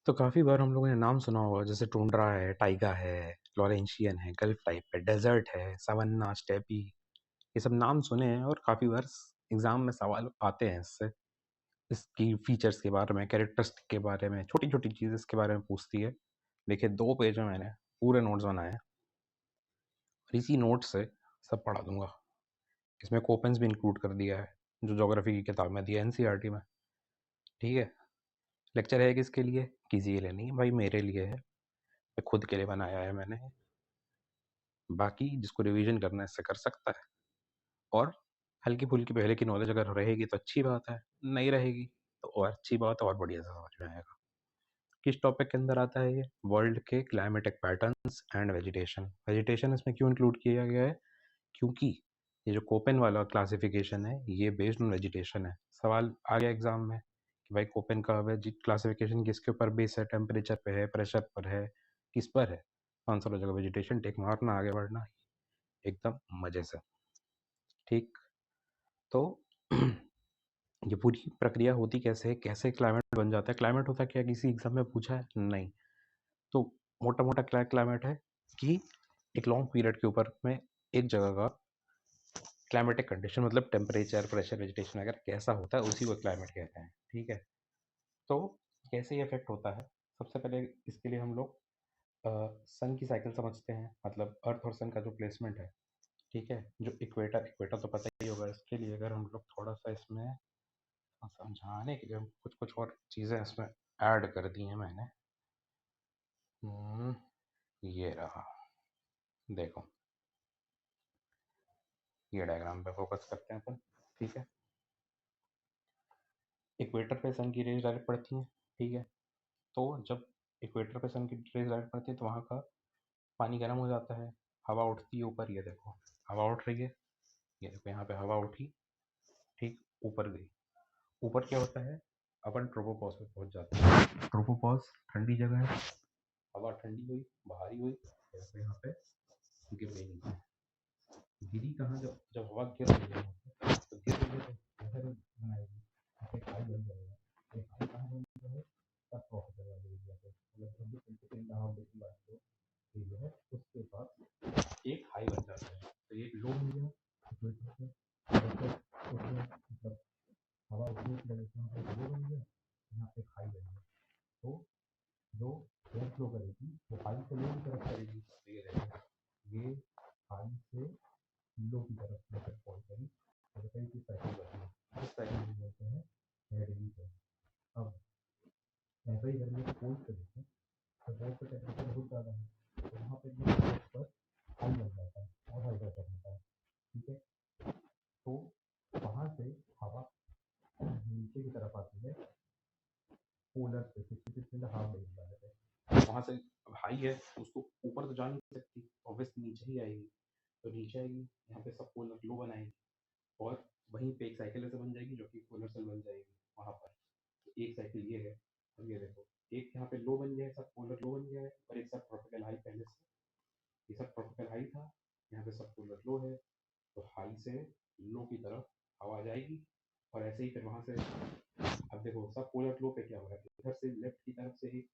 तो काफ़ी बार हम लोगों ने नाम सुना होगा जैसे टुंड्रा है, टाइगा है, लॉरेंशियन है, गल्फ टाइप है, डेज़र्ट है, सवन्ना, स्टेपी, ये सब नाम सुने हैं और काफ़ी बार एग्ज़ाम में सवाल आते हैं इससे। इसकी फीचर्स के बारे में, कैरेक्टरिस्टिक के बारे में, छोटी-छोटी चीज़ें इसके बारे में पूछती है। देखिए 2 पेज में मैंने पूरे नोट्स बनाए हैं और इसी नोट्स से सब पढ़ा दूँगा। इसमें कोपेंस भी इंक्लूड कर दिया है, जो ज्योग्राफी की किताब में दिया है एनसीईआरटी में, ठीक है? लेक्चर है किसके लिए? किसी के लिए नहीं, भाई मेरे लिए है। मैं खुद के लिए बनाया है मैंने। बाकी जिसको रिवीजन करना है इससे कर सकता है और हल्की-फुल्की पहले की नॉलेज अगर रहेगी तो अच्छी बात है, नहीं रहेगी तो और अच्छी बात है और बढ़िया से समझ में आएगा। किस टॉपिक के अंदर आता है ये? वर्ल्ड के climatic patterns and vegetation. Vegetation इसमें क्यों इंक्लूड किया गया है? क्योंकि ये जो कोपेन वाला क्लासिफिकेशन है, ये बेस्ड ऑन वेजिटेशन है। सवाल आ गया एग्ज़ाम में कि भाई कोपेन का वेजि क्लासिफिकेशन किसके ऊपर बेस है? टेम्परेचर पे है, प्रेशर पर है, किस पर है? आंसर हो जाएगा वेजिटेशन, टिक मारना, आगे बढ़ना, एकदम मज़े से। ठीक? तो ये पूरी प्रक्रिया होती कैसे है? कैसे क्लाइमेट बन जाता है? क्लाइमेट होता क्या है? किसी एग्ज़ाम में पूछा है? नहीं। तो मोटा-मोटा क्या क्लाइमेट है कि एक लॉन्ग पीरियड के ऊपर में एक जगह का क्लाइमेटिक कंडीशन मतलब टेम्परेचर, प्रेशर, वेजिटेशन वगैरह कैसा होता है, उसी को क्लाइमेट कहते हैं। ठीक है? तो कैसे ये इफ़ेक्ट होता है? सबसे पहले इसके लिए हम लोग अ, सन की साइकिल समझते हैं, मतलब अर्थ और सन का जो प्लेसमेंट है, ठीक है? जो इक्वेटर इक्वेटर तो पता ही होगा, इसके लिए अगर हम लोग थोड़ा-सा इसमें समझाने के लिए कुछ-कुछ और चीज़ें इसमें ऐड कर दी हैं मैंने। ये रहा, देखो, ये डायग्राम पे फ़ोकस करते हैं अपन, ठीक है? इक्वेटर पे सन की रेज़ डायरेक्ट पड़ती हैं, ठीक है? तो जब इक्वेटर पे सन की रेज़ डायरेक्ट पड़ती है तो वहाँ का पानी गर्म हो जाता है, हवा उठती है ऊपर, ये देखो, हवा उठ रही है, ये देखो यहाँ पे हवा उठी, ठीक? ऊपर गई। ऊपर क्या होता है? अपन ट्रोपोपॉज़ पे पहुँच जाते हैं। ट्रोपोपॉज़ ठंडी जगह है, हवा ठंडी हुई, बाहरी हुई, ये देखो यहाँ पे गिर गई नीचे। गिरी कहाँ? जब जब हवा गिर रही है तो गिर रही है तो कैसे बनाएगी? ऐसे खाई बन जाएगा। ये खाई कहाँ बन जाएगा? सब ट्रॉपिकल वाले एरिया पे, मतलब जब भी ट्वेंटी नहाओगे की बात हो तो जो है उसके पास एक हाई बन जाता है, तो ये लो हो गया इक्वेटर पे, जैसे उसमें मतलब हवा उतनी की वजह से यहाँ पे लो बन गया, यहाँ पे हाई बन गया। तो जो एयर फ्लो करेगी वो हाई से लो की तरफ करेगी, तो ये रहेगा, ये हाई से लो की तरफ प्रेशर फॉल करी और बताइए कि साइकिल बनी। इस साइकिल को बोलते हैं एयर रिलीज। अब ऐसा ही गर्मी के पोल्स पे देखें तो पोल्स पे टेम्परेचर बहुत ज़्यादा है, तो वहाँ पे भी पोल्स पर हाई बन जाता है और हाई प्रेशर होता है, ठीक है? तो वहाँ से हवा नीचे की तरफ आती है पोलर पे 66.5 डिग्री वाले पे। वहाँ से हाई है, उसको ऊपर तो जा नहीं सकती, ऑब्वियसली नीचे ही आएगी, तो नीचे आएगी, यहाँ पे सब पोलर लो बनाएगी और वहीं पे एक साइकिल ऐसे बन जाएगी जो कि पोलर सेल बन जाएगी वहाँ पर। तो एक साइकिल ये है, अब ये देखो, एक यहाँ पे लो बन गया है, सब पोलर लो बन गया है और एक सब ट्रॉपिकल हाई पहले से, ये सब ट्रॉपिकल हाई था, यहाँ पे सब पोलर लो है, तो हाई से लो की तरफ हवा जाएगी और ऐसे ही फिर वहाँ से, अब देखो सब पोलर लो पे क्या हो रहा है, इधर से लेफ्ट की तरफ से एक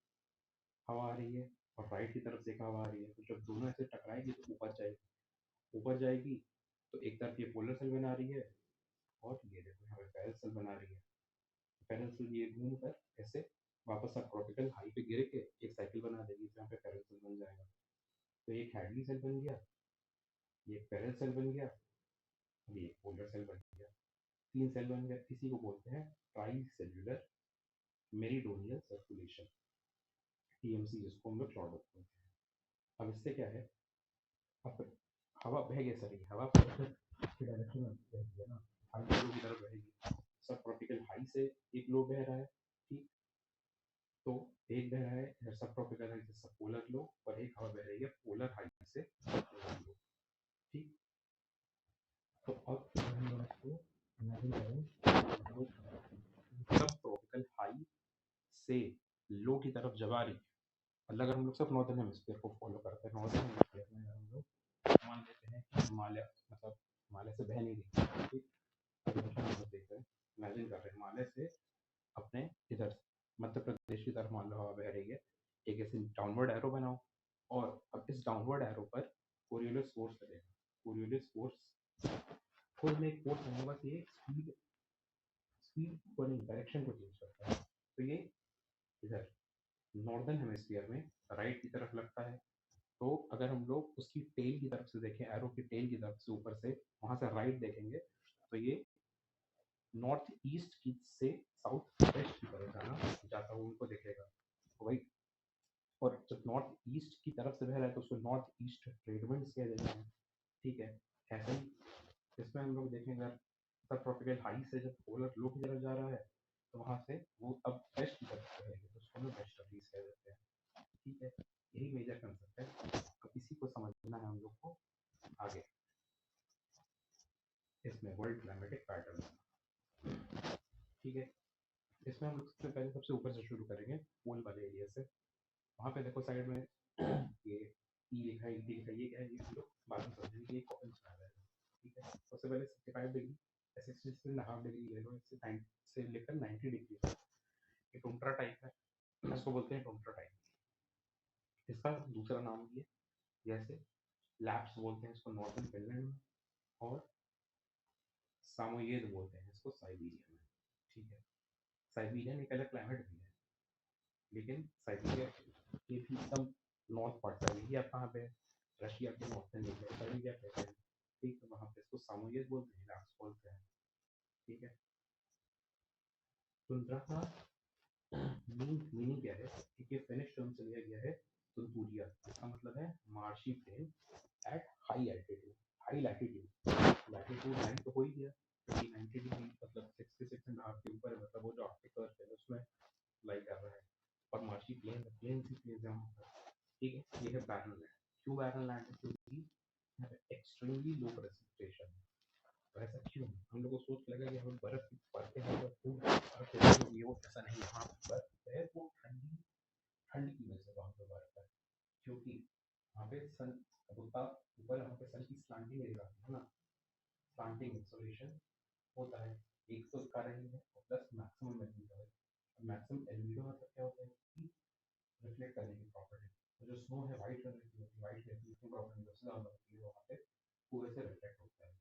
हवा आ रही है और राइट की तरफ से एक हवा आ रही है, तो जब दोनों ऐसे टकराएगी तो ऊपर जाएगी, तो एक तरफ ये पोलर सेल बना रही है और ये देखो यहाँ पे पैरेलल सेल बना रही है। पैरेलल सेल ये घूम कर ऐसे वापस आप ट्रॉपिकल हाई पे गिर के एक साइकिल बना देगी जहाँ पे पैरेलल सेल बन जाएगा। तो एक हैडली सेल बन गया, ये पैरेलल सेल बन गया, अब ये पोलर सेल बन गया, 3 सेल बन गया। इसी को बोलते हैं try cellular meridional circulation, TMC, जिसको हम लोग शॉर्ट बोलते हैं। अब इससे क्या है, अब हवा बह कैसे रही है, हवा प्रेशर की डायरेक्शन में बह रही है ना, हाई से लो की तरफ बहेगी। सब ट्रॉपिकल हाई से एक लो बह रहा है, ठीक? तो एक बह रहा है इधर सब ट्रॉपिकल हाई से सब पोलर लो और एक हवा बह रही है पोलर हाई से पोलर लो, ठीक? तो अब अगर हम लोग इसको इमेजिन करें, जो सब ट्रॉपिकल हाई से लो की तरफ जब आ रही है, मतलब अगर हम लोग सिर्फ नॉर्दर्न हेमिस्फीयर को फॉलो करते हैं, नॉर्दर्न हेमिस्फीयर में अगर हम लोग मान लेते हैं कि हिमालय, मतलब हिमालय से बह नहीं रही, ठीक? देख रहे हैं, इमेजिन कर रहे हैं हिमालय से अपने इधर मध्य प्रदेश की तरफ मान लो हवा बह रही है, एक ऐसे डाउनवर्ड एरो बनाओ और अब इस डाउनवर्ड एरो पर कोरियोलिस फोर्स लगेगा। कोरियोलिस फोर्स खुद में एक फोर्स होगा कि ये स्पीड स्पीड को नहीं, डायरेक्शन को चेंज करता है। तो ये इधर नॉर्दर्न हेमिस्फीयर में राइट की तरफ लगता है। तो अगर हम लोग उसकी टेल की तरफ से देखें, एरो की टेल की तरफ से ऊपर से वहां से राइट देखेंगे, तो ये नॉर्थ ईस्ट की से साउथ वेस्ट की तरफ जाता हुआ उनको दिखेगा। तो वही, और जब नॉर्थ ईस्ट की तरफ से बह रहा है तो उसको नॉर्थ ईस्ट ट्रेड विंड्स कह देते हैं। ठीक है, ऐसे ही इसमें हम लोग देखेंगे सब ट्रॉपिकल हाई से जब पोलर लो की तरफ जा रहा है तो वहां से वो अब वेस्ट की तरफ बहेगा, तो उसको हम वेस्ट ट्रॉपिक्स कह देते हैं। ठीक है, यही मेजर कंसेप्ट है। अब इसी को समझना है हम लोग को आगे इसमें वर्ल्ड क्लाइमेटिक पैटर्न। ठीक है, इसमें हम लोग सबसे पहले सबसे ऊपर से शुरू करेंगे, पोल वाले एरिया से। वहाँ पे देखो साइड में ये ई लिखा है, डी लिखा है, ये क्या है, ये हम लोग बाद में समझेंगे कि ये कौन सा है। ठीक है, सबसे पहले 65 डिग्री, 66.5 डिग्री ले लो, इससे 90 से लेकर 90 डिग्री तक। ये टुंड्रा टाइप है, इसको बोलते हैं टुंड्रा टाइप। इसका दूसरा नाम भी है, जैसे लैप्स बोलते हैं इसको नॉर्दर्न फिनलैंड में, और सामोयेद बोलते हैं इसको साइबेरिया में। ठीक है, साइबेरियन एक अलग क्लाइमेट भी है, लेकिन साइबेरिया के भी एकदम नॉर्थ पार्ट, साइबेरिया कहाँ पे है, रशिया के नॉर्थन एरिया साइबेरिया कहते हैं। ठीक है, वहाँ पे इसको सामोयेद बोलते हैं, लैप्स बोलते हैं। ठीक है, टुंड्रा का मीनिंग क्या है, ठीक है, फिनिश टर्म से लिया गया है तुंतुरिया, इसका मतलब है marshy plain at high altitude, high latitude. Latitude 9 तो हो ही गया, 90 डिग्री मतलब 66.5 के ऊपर है, मतलब वो जो आर्टिक कर्व है उसमें लाई कर रहा है। और मार्शी प्लेन प्लेन सी प्लेन है वहाँ पर। ठीक है, ये है बैरन लैंड। क्यों बैरन लैंड है, क्योंकि यहाँ पे एक्सट्रीमली लो प्रेसिपिटेशन है। तो ऐसा क्यों, हम लोग को सोच के लगा कि हमें बर्फ की परतें हैं तो खूब बर्फ होगी, वो ऐसा नहीं है। वहाँ पे बर्फ है, वो ठंडी ठंड की वजह से वहाँ पे बर्फ है, क्योंकि वहाँ पे सन उतना ऊपर, वहाँ पे सन की स्लांटिंग रेज आती है ना, स्लांटिंग इंसोलेशन होता है। एक तो इसका रही है, और प्लस मैक्सिमम एल्बिडो है। मैक्सिमम एल्बिडो मतलब क्या होता है कि रिफ्लेक्ट करने की प्रॉपर्टी। तो जो स्नो है वाइट कलर की होती है, वाइट रिफ्लेक्टिंग प्रॉपर्टी सबसे ज़्यादा होती है वहाँ पे, वो वैसे रिफ्लेक्ट होता है।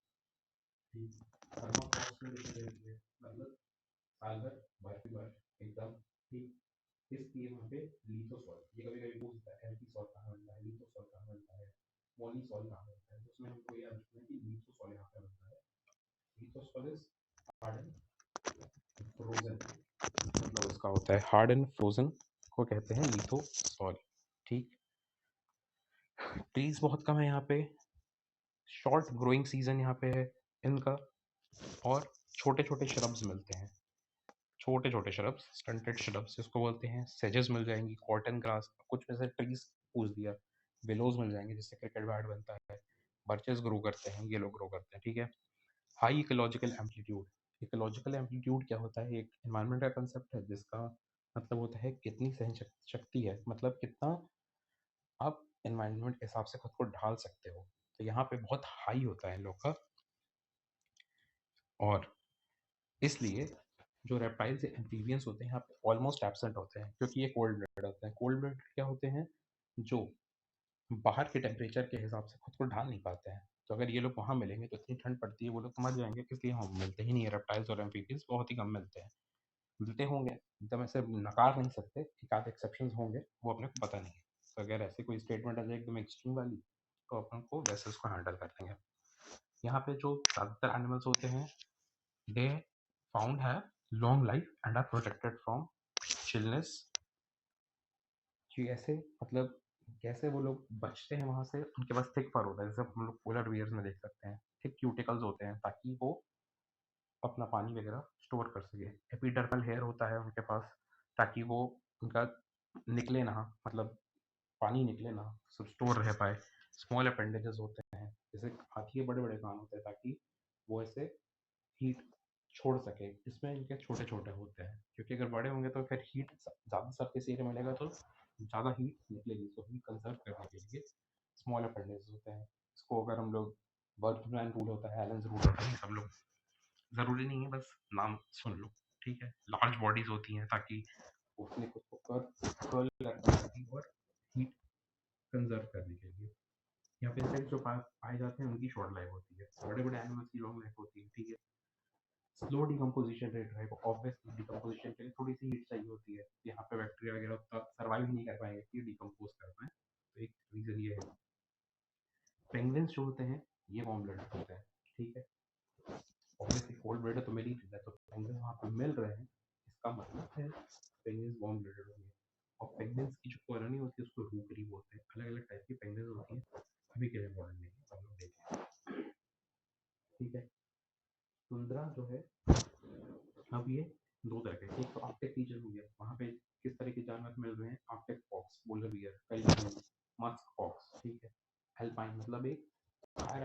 ठीक, थर्माफ्रॉस्ट में जैसे रहती है, मतलब साल भर बर्फ ही बर्फ एकदम। ठीक, इसलिए वहाँ पे लिथोसॉल, ये कभी कभी पूछता है एल्पी सॉल कहाँ बनता है, लिथोसॉल कहाँ बनता है, मोली सॉल कहाँ बनता है, तो उसमें हमको याद रखना है कि लिथोसॉल यहाँ पे बनता है। लिथोसॉल इज हार्ड एंड फ्रोजन, मतलब उसका होता है हार्ड एंड फ्रोजन, को कहते हैं लिथोसॉल। ठीक, ट्रीज बहुत कम है यहाँ पे, शॉर्ट ग्रोइंग सीजन यहाँ पे है इनका, और छोटे छोटे श्रब्स मिलते हैं, छोटे छोटे श्रब्स, स्टंटेड श्रब्स जिसको बोलते हैं। सेजेस मिल जाएंगी, कॉटन ग्रास, कुछ वैसे ट्रीज पूछ दिया, विलोज मिल जाएंगे जिससे क्रिकेट बैट बनता है, बर्चेस ग्रो करते हैं, ये लोग ग्रो करते हैं। ठीक है, high ecological amplitude, ecological amplitude क्या होता है, एक एनवायरनमेंट का कंसेप्ट है जिसका मतलब होता है कितनी सहन शक्ति है, मतलब कितना आप एनवायरनमेंट के हिसाब से खुद को ढाल सकते हो। तो यहाँ पे बहुत हाई होता है इन लोग का, और इसलिए जो रेप्टाइल्स या एम्फीबियंस होते हैं यहाँ पे ऑलमोस्ट एब्सेंट होते हैं, क्योंकि ये कोल्ड ब्लडेड होते हैं। कोल्ड ब्लडेड क्या होते हैं, जो बाहर के टेम्परेचर के हिसाब से खुद को ढाल नहीं पाते हैं। तो अगर ये लोग वहाँ मिलेंगे तो इतनी ठंड पड़ती है, वो लोग तो मर जाएंगे, इसलिए हम मिलते ही नहीं है। रेप्टाइल्स और एम्फीबियंस बहुत ही कम मिलते हैं, मिलते होंगे एकदम ऐसे नकार नहीं सकते, एक आध एक्सेप्शन होंगे, वो अपने को पता नहीं है। तो अगर ऐसी कोई स्टेटमेंट आ जाए एकदम एक्सट्रीम वाली, तो अपन को वैसे उसको हैंडल कर लेंगे। यहाँ पे जो ज़्यादातर एनिमल्स होते हैं, दे फाउंड है long life and are protected from chillness. कि ऐसे मतलब कैसे वो लोग बचते हैं वहाँ से, उनके पास थिक फर होता है, जैसे हम लोग पोलर बियर्स में देख सकते हैं, थिक क्यूटिकल्स होते हैं ताकि वो अपना पानी वगैरह स्टोर कर सके। एपिडर्मल हेयर होता है उनके पास, ताकि वो उनका निकले ना, मतलब पानी निकले ना, सब स्टोर रह पाए। स्मॉल अपेंडेजेस होते हैं, जैसे हाथी के बड़े बड़े कान होते हैं ताकि वो ऐसे हीट छोड़ सके। इसमें इनके छोटे छोटे होते हैं, क्योंकि अगर बड़े होंगे तो फिर हीट ज़्यादा सरफेस एरिया मिलेगा तो ज़्यादा हीट निकलेगी, तो हीट कंजर्व करने के लिए स्मॉल अपेंडेजेस होते हैं। इसको अगर हम लोग बर्गमैन रूल होता है, एलन्स रूल होता है, सब लोग ज़रूरी नहीं है, बस नाम सुन लो। ठीक है, लार्ज बॉडीज़ होती हैं ताकि उसने खुद को कर्ल करने की और हीट कंजर्व करने के लिए। यहाँ पे इंसेक्ट जो पाए जाते हैं उनकी शॉर्ट लाइफ होती है, बड़े बड़े एनिमल्स की लॉन्ग लाइफ होती है, ठीक है। स्लो डिकम्पोजिशन रेट रहेगा, ऑब्वियसली डिकम्पोजिशन के लिए थोड़ी सी हीट चाहिए होती है, यहाँ पे बैक्टीरिया वगैरह उतना सर्वाइव नहीं कर पाएंगे कि डिकम्पोज कर पाए, तो एक रीज़न ये है। पेंगुइन्स जो होते हैं ये वार्म ब्लडेड होते हैं, ठीक है। ऑब्वियसली कोल्ड ब्लडेड तो मिल ही रहा है, तो पेंगुइन वहाँ पे मिल रहे हैं, इसका मतलब है पेंगुइन्स वार्म ब्लडेड होंगे। और पेंगुइन्स की जो कॉलोनी होती है उसको रूपरी बोलते हैं। अलग अलग टाइप की पेंगुइन्स होती हैं, अभी के लिए इम्पोर्टेंट नहीं है, हम लोग देखें, ठीक है। टुंड्रा जो है, अब ये दो तरह के, एक तो आर्कटिक रीजन हो गया, वहाँ पे किस तरह के जानवर मिल रहे हैं, Arctic fox, polar bear, pelican, musk fox, ठीक है। एल्पाइन मतलब एक हायर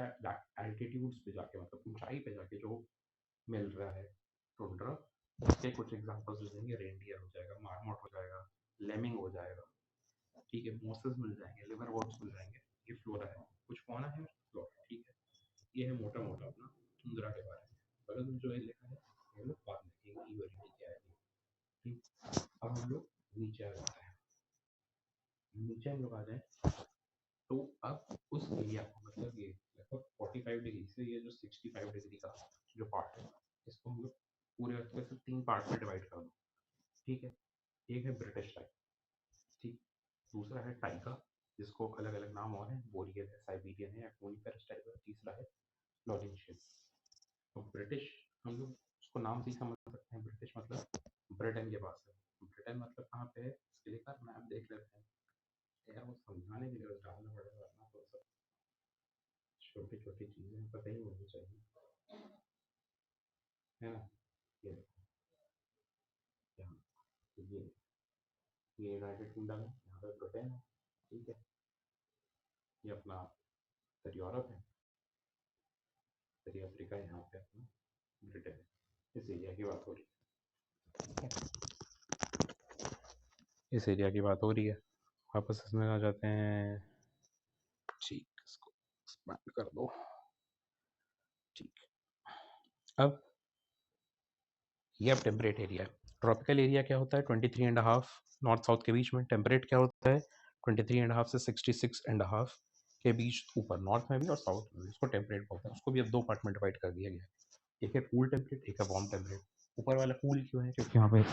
एल्टीट्यूड्स पे जाके, मतलब ऊंचाई पे जाके जो मिल रहा है टुंड्रा, उसके कुछ एग्जांपल्स हो जाएंगे, रेनडियर हो जाएगा, मार्मोट हो जाएगा, लेमिंग हो जाएगा, ठीक है, मोसेस मिल जाएंगे, लिवर वर्म्स मिल जाएंगे। ये फ्लोरा है, कुछ फौना है, फ्लोरा, ठीक है। ये है मोटा मोटा अपना टुंड्रा के बारे में। बगल में जो है लिखा है ये लोग बाद में देखेंगे इवैल्यूएट क्या है, ठीक। अब हम लोग नीचे आ जाते हैं, नीचे हम लोग आ जाए तो अब उस एरिया को, मतलब ये लगभग 45 डिग्री से ये जो 65 डिग्री का जो पार्ट है, इसको हम लोग पूरे अर्थ को सिर्फ 3 पार्ट में डिवाइड कर दो, ठीक है। एक है ब्रिटिश टाइप, ठीक। दूसरा है टाइगा, जिसको अलग अलग नाम और हैं, बोरियल है, साइबेरियन है, कोनिफेरस टाइप है, तीसरा है लॉरेंशियन। तो ब्रिटिश हम लोग उसको नाम से ही समझ सकते हैं, ब्रिटिश मतलब ब्रिटेन के पास है। ब्रिटेन मतलब कहाँ पे है, इसके लिए का मैप देख लेते हैं यार, वो समझाने के लिए बस डालना पड़ेगा, वरना तो सब छोटी छोटी चीज़ें पता ही होनी चाहिए, है ना। ये देखो यहाँ, ये यूनाइटेड किंगडम है, यहाँ पे ब्रिटेन है, ठीक है। ये अपना उत्तर यूरोप है, उत्तरी अफ्रीका, यहाँ पे अपना ब्रिटेन है। इस एरिया की बात हो रही है, इस एरिया की बात हो रही है। वापस इसमें आ जाते हैं, ठीक, इसको एक्सपैंड कर दो, ठीक। अब ये अब टेम्परेट एरिया है। ट्रॉपिकल एरिया क्या होता है, 23.5 नॉर्थ साउथ के बीच में। टेम्परेट क्या होता है, 23.5 से 66.5 के बीच ऊपर, नॉर्थ में भी और साउथ में भी, उसको टेम्परेट बोलते हैं। उसको भी अब दो पार्ट में डिवाइड कर दिया गया है, एक है कूल टेम्परेट, एक है वार्म टेम्परेट। ऊपर वाला कूल क्यों है, क्योंकि यहाँ पे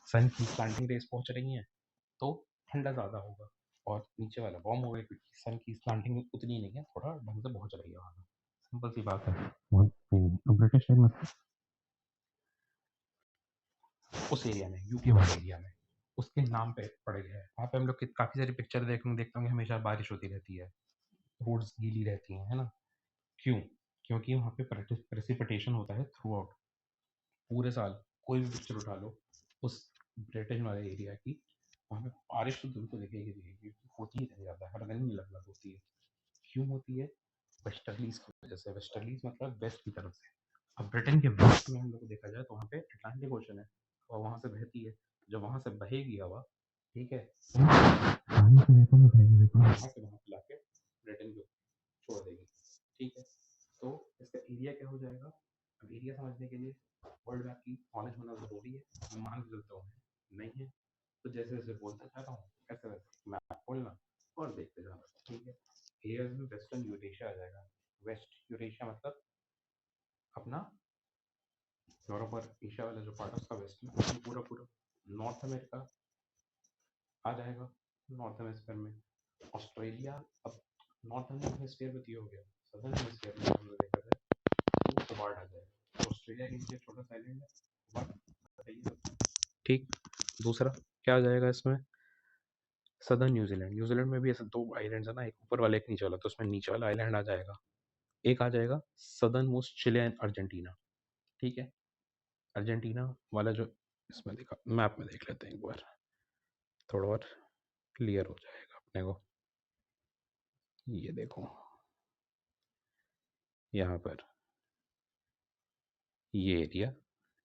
सन की स्लैंटिंग रेस पहुँच रही हैं, तो ठंडा ज़्यादा होगा। और नीचे वाला वार्म होगा क्योंकि सन की स्लैंटिंग उतनी नहीं है, थोड़ा ढंग से पहुँच रही है वहाँ। सिंपल सी बात है। ब्रिटिश टाइम में उस एरिया में, यूके वाले एरिया में, उसके नाम पे पड़ गया है। वहाँ पे हम लोग काफ़ी सारी पिक्चर देखते होंगे, हमेशा बारिश होती रहती है, रोड्स गीली रहती हैं, है ना। क्यों, क्योंकि वहाँ पे प्रेसिपिटेशन होता है थ्रू आउट, पूरे साल। कोई भी पिक्चर उठा लो उस ब्रिटेन वाले एरिया की, वहाँ पे बारिश तो दूर को दिखेगी दिखेगी, होती ही रह जाता है, हर दिन लग लग होती है। क्यों होती है, वेस्टर्लीज की वजह से। वेस्टर्लीज मतलब वेस्ट की तरफ से। अब ब्रिटेन के वेस्ट में हम लोग को देखा जाए तो वहाँ पे अटलांटिक ओशन है, और वहाँ से बहती है, जब वहाँ से बहेगी हवा, ठीक है, पानी के वेपर में बहेगी, वेपर वहाँ से वहाँ पे लाके ब्रिटेन को छोड़ देगी, ठीक है। तो इसका एरिया क्या हो जाएगा, अब एरिया समझने के लिए वर्ल्ड मैप की नॉलेज होना ज़रूरी है। मैं मान के चलता हूँ नहीं है, तो जैसे जैसे बोलता जाता हूँ ऐसे वैसे मैप खोलना और देखते जाना, ठीक है। एरियाज में वेस्टर्न यूरेशिया आ जाएगा। वेस्ट यूरेशिया मतलब अपना यूरोप और एशिया वाला जो पार्ट है उसका वेस्ट में, उसमें पूरा पूरा नॉर्थ अमेरिका आ जाएगा, नॉर्थ हेमिस्फीयर में। ऑस्ट्रेलिया अब नॉर्थ हेमिस्फीयर में हो गया, सदर्न हेमिस्फीयर में हम लोग देखा जाए तो होबार्ट आ जाएगा। तो ऑस्ट्रेलिया के नीचे छोटा सा आइलैंड है होबार्ट, बताइए, ठीक। दूसरा क्या आ जाएगा इसमें, सदर्न न्यूजीलैंड। न्यूजीलैंड में भी ऐसे दो आइलैंड्स है ना, एक ऊपर वाला एक नीचे वाला, तो उसमें नीचे वाला आइलैंड आ जाएगा। एक आ जाएगा southern most Chile and Argentina, ठीक है। अर्जेंटीना वाला जो इसमें देखा, मैप में देख लेते हैं एक बार, थोड़ा और क्लियर हो जाएगा अपने को। ये देखो यहाँ पर ये एरिया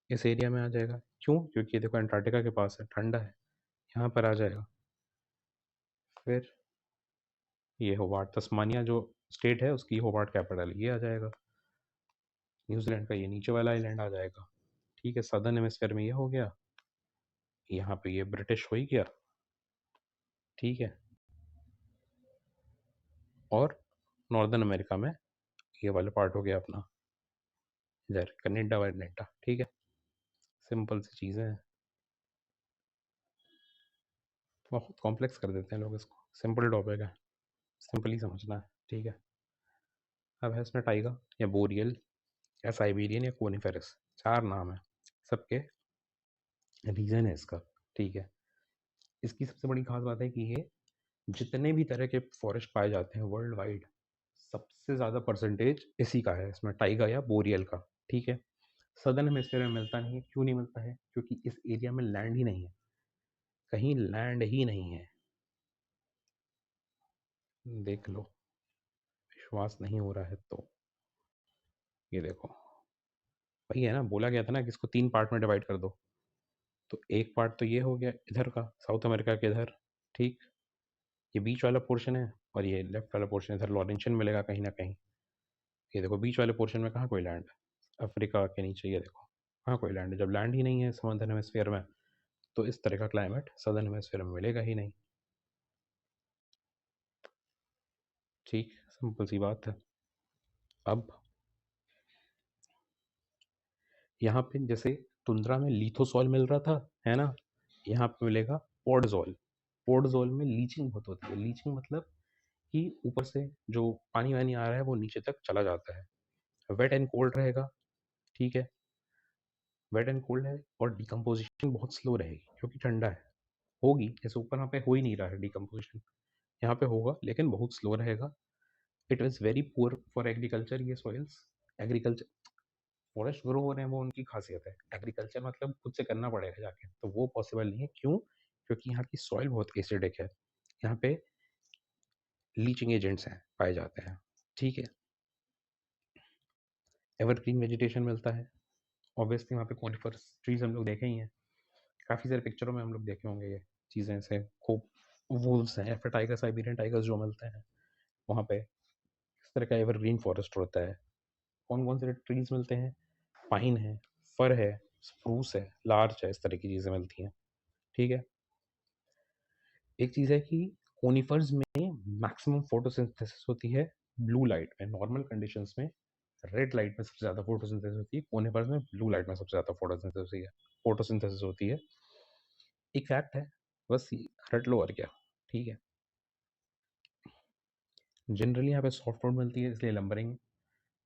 इस एरिया में आ जाएगा। क्यों, क्योंकि देखो अंटार्कटिका के पास है, ठंडा है, यहाँ पर आ जाएगा। फिर ये होबार्ट, तस्मानिया जो स्टेट है उसकी होबार्ट कैपिटल, ये आ जाएगा। न्यूजीलैंड का ये नीचे वाला आइलैंड आ जाएगा, ठीक है। सदर्न हेमिस्फीयर में ये हो गया। यहाँ पे ये ब्रिटिश हो ही गया, ठीक है। और नॉर्दर्न अमेरिका में ये वाला पार्ट हो गया अपना इधर कनाडा वनाडा, ठीक है। सिंपल सी चीज़ें हैं, बहुत कॉम्प्लेक्स कर देते हैं लोग इसको। सिंपल टॉपिक है, सिंपल ही समझना है, ठीक है। अब है इसमें टाइगा या बोरियल या साइबेरियन या कोनिफेरस, 4 नाम है, सबके रीज़न है इसका, ठीक है। इसकी सबसे बड़ी खास बात है कि ये जितने भी तरह के फॉरेस्ट पाए जाते हैं वर्ल्ड वाइड, सबसे ज़्यादा परसेंटेज इसी का है, इसमें टाइगा या बोरियल का, ठीक है। सदर्न हेमिस्फीयर में मिलता नहीं है, क्यों नहीं मिलता है? क्योंकि इस एरिया में लैंड ही नहीं है, कहीं लैंड ही नहीं है। देख लो, विश्वास नहीं हो रहा है तो ये देखो, वही है ना, बोला गया था ना कि इसको 3 पार्ट में डिवाइड कर दो। तो एक पार्ट तो ये हो गया इधर का, साउथ अमेरिका के इधर, ठीक। ये बीच वाला पोर्शन है और ये लेफ्ट वाला पोर्शन इधर लॉरेंशियन मिलेगा कहीं ना कहीं। ये देखो बीच वाले पोर्शन में कहाँ कोई लैंड है, अफ्रीका के नीचे, ये देखो कहाँ कोई लैंड है। जब लैंड ही नहीं है समंदर हेमिस्फीयर में, तो इस तरह का क्लाइमेट सदर्न हेमिस्फीयर में मिलेगा ही नहीं, ठीक। सिंपल सी बात है। अब यहाँ पे जैसे टुंड्रा में लिथोसॉल मिल रहा था, है ना, यहाँ पे मिलेगा पॉडजॉल। पॉडजॉल में लीचिंग बहुत होती है। लीचिंग मतलब कि ऊपर से जो पानी वानी आ रहा है वो नीचे तक चला जाता है। वेट एंड कोल्ड रहेगा, ठीक है। वेट एंड कोल्ड है और डिकम्पोजिशन बहुत स्लो रहेगी क्योंकि ठंडा है। होगी, जैसे ऊपर यहाँ पे हो ही नहीं रहा है डिकम्पोजिशन, यहाँ पे होगा लेकिन बहुत स्लो रहेगा। It is very poor for agriculture, ये सॉइल्स। एग्रीकल्चर, फॉरेस्ट ग्रो हो रहे हैं वो उनकी खासियत है। एग्रीकल्चर मतलब खुद से करना पड़ेगा जाके, तो वो पॉसिबल नहीं है। क्यों? क्योंकि यहाँ की सॉइल बहुत एसिडिक है, यहाँ पे लीचिंग एजेंट्स हैं पाए जाते हैं, ठीक है। एवरग्रीन वेजिटेशन मिलता है, ऑब्वियसली वहाँ पे कॉनिफरस ट्रीज हम लोग देखे ही हैं, काफ़ी सारे पिक्चरों में हम लोग देखे होंगे ये चीज़ें से। खूब वुल्व्स हैं या फिर टाइगर, साइबेरियन टाइगर्स जो मिलते हैं वहाँ पे, इस तरह का एवरग्रीन फॉरेस्ट होता है। कौन कौन से ट्रीज मिलते हैं? पाइन है, फर है, स्प्रूस है, लार्च है, इस तरह की चीज़ें मिलती हैं, ठीक है। एक चीज़ है कि कोनिफर्स में मैक्सिमम फोटोसिंथेसिस होती है ब्लू लाइट में। नॉर्मल कंडीशंस में रेड लाइट में सबसे ज़्यादा फोटोसिंथेसिस होती है, कोनिफर्स में ब्लू लाइट में सबसे ज़्यादा फोटोसिंथेसिस होती है। एक फैक्ट है, बस रट लो और क्या, ठीक है। जनरली यहाँ पे सॉफ्टवुड मिलती है, इसलिए लंबरिंग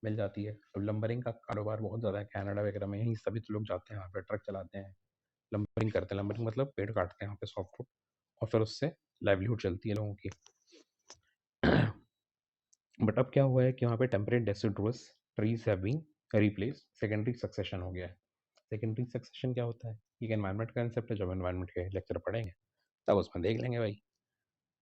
मिल जाती है। अब लंबरिंग का कारोबार बहुत ज़्यादा है कनाडा वगैरह में, यहीं सभी तो लोग जाते हैं वहाँ पे, ट्रक चलाते हैं, लंबरिंग करते हैं। लंबरिंग मतलब पेड़ काटते हैं वहाँ पे सॉफ्टवुड, और फिर उससे लाइवलीहुड चलती है लोगों की। बट अब क्या हुआ है कि वहाँ पे temperate deciduous trees have been replace, secondary succession हो गया है। सेकेंडरी सक्सेशन क्या होता है? ये एनवायरनमेंट का कंसेप्ट है, जब एनवायरनमेंट के लेक्चर पढ़ेंगे तब उसमें देख लेंगे भाई,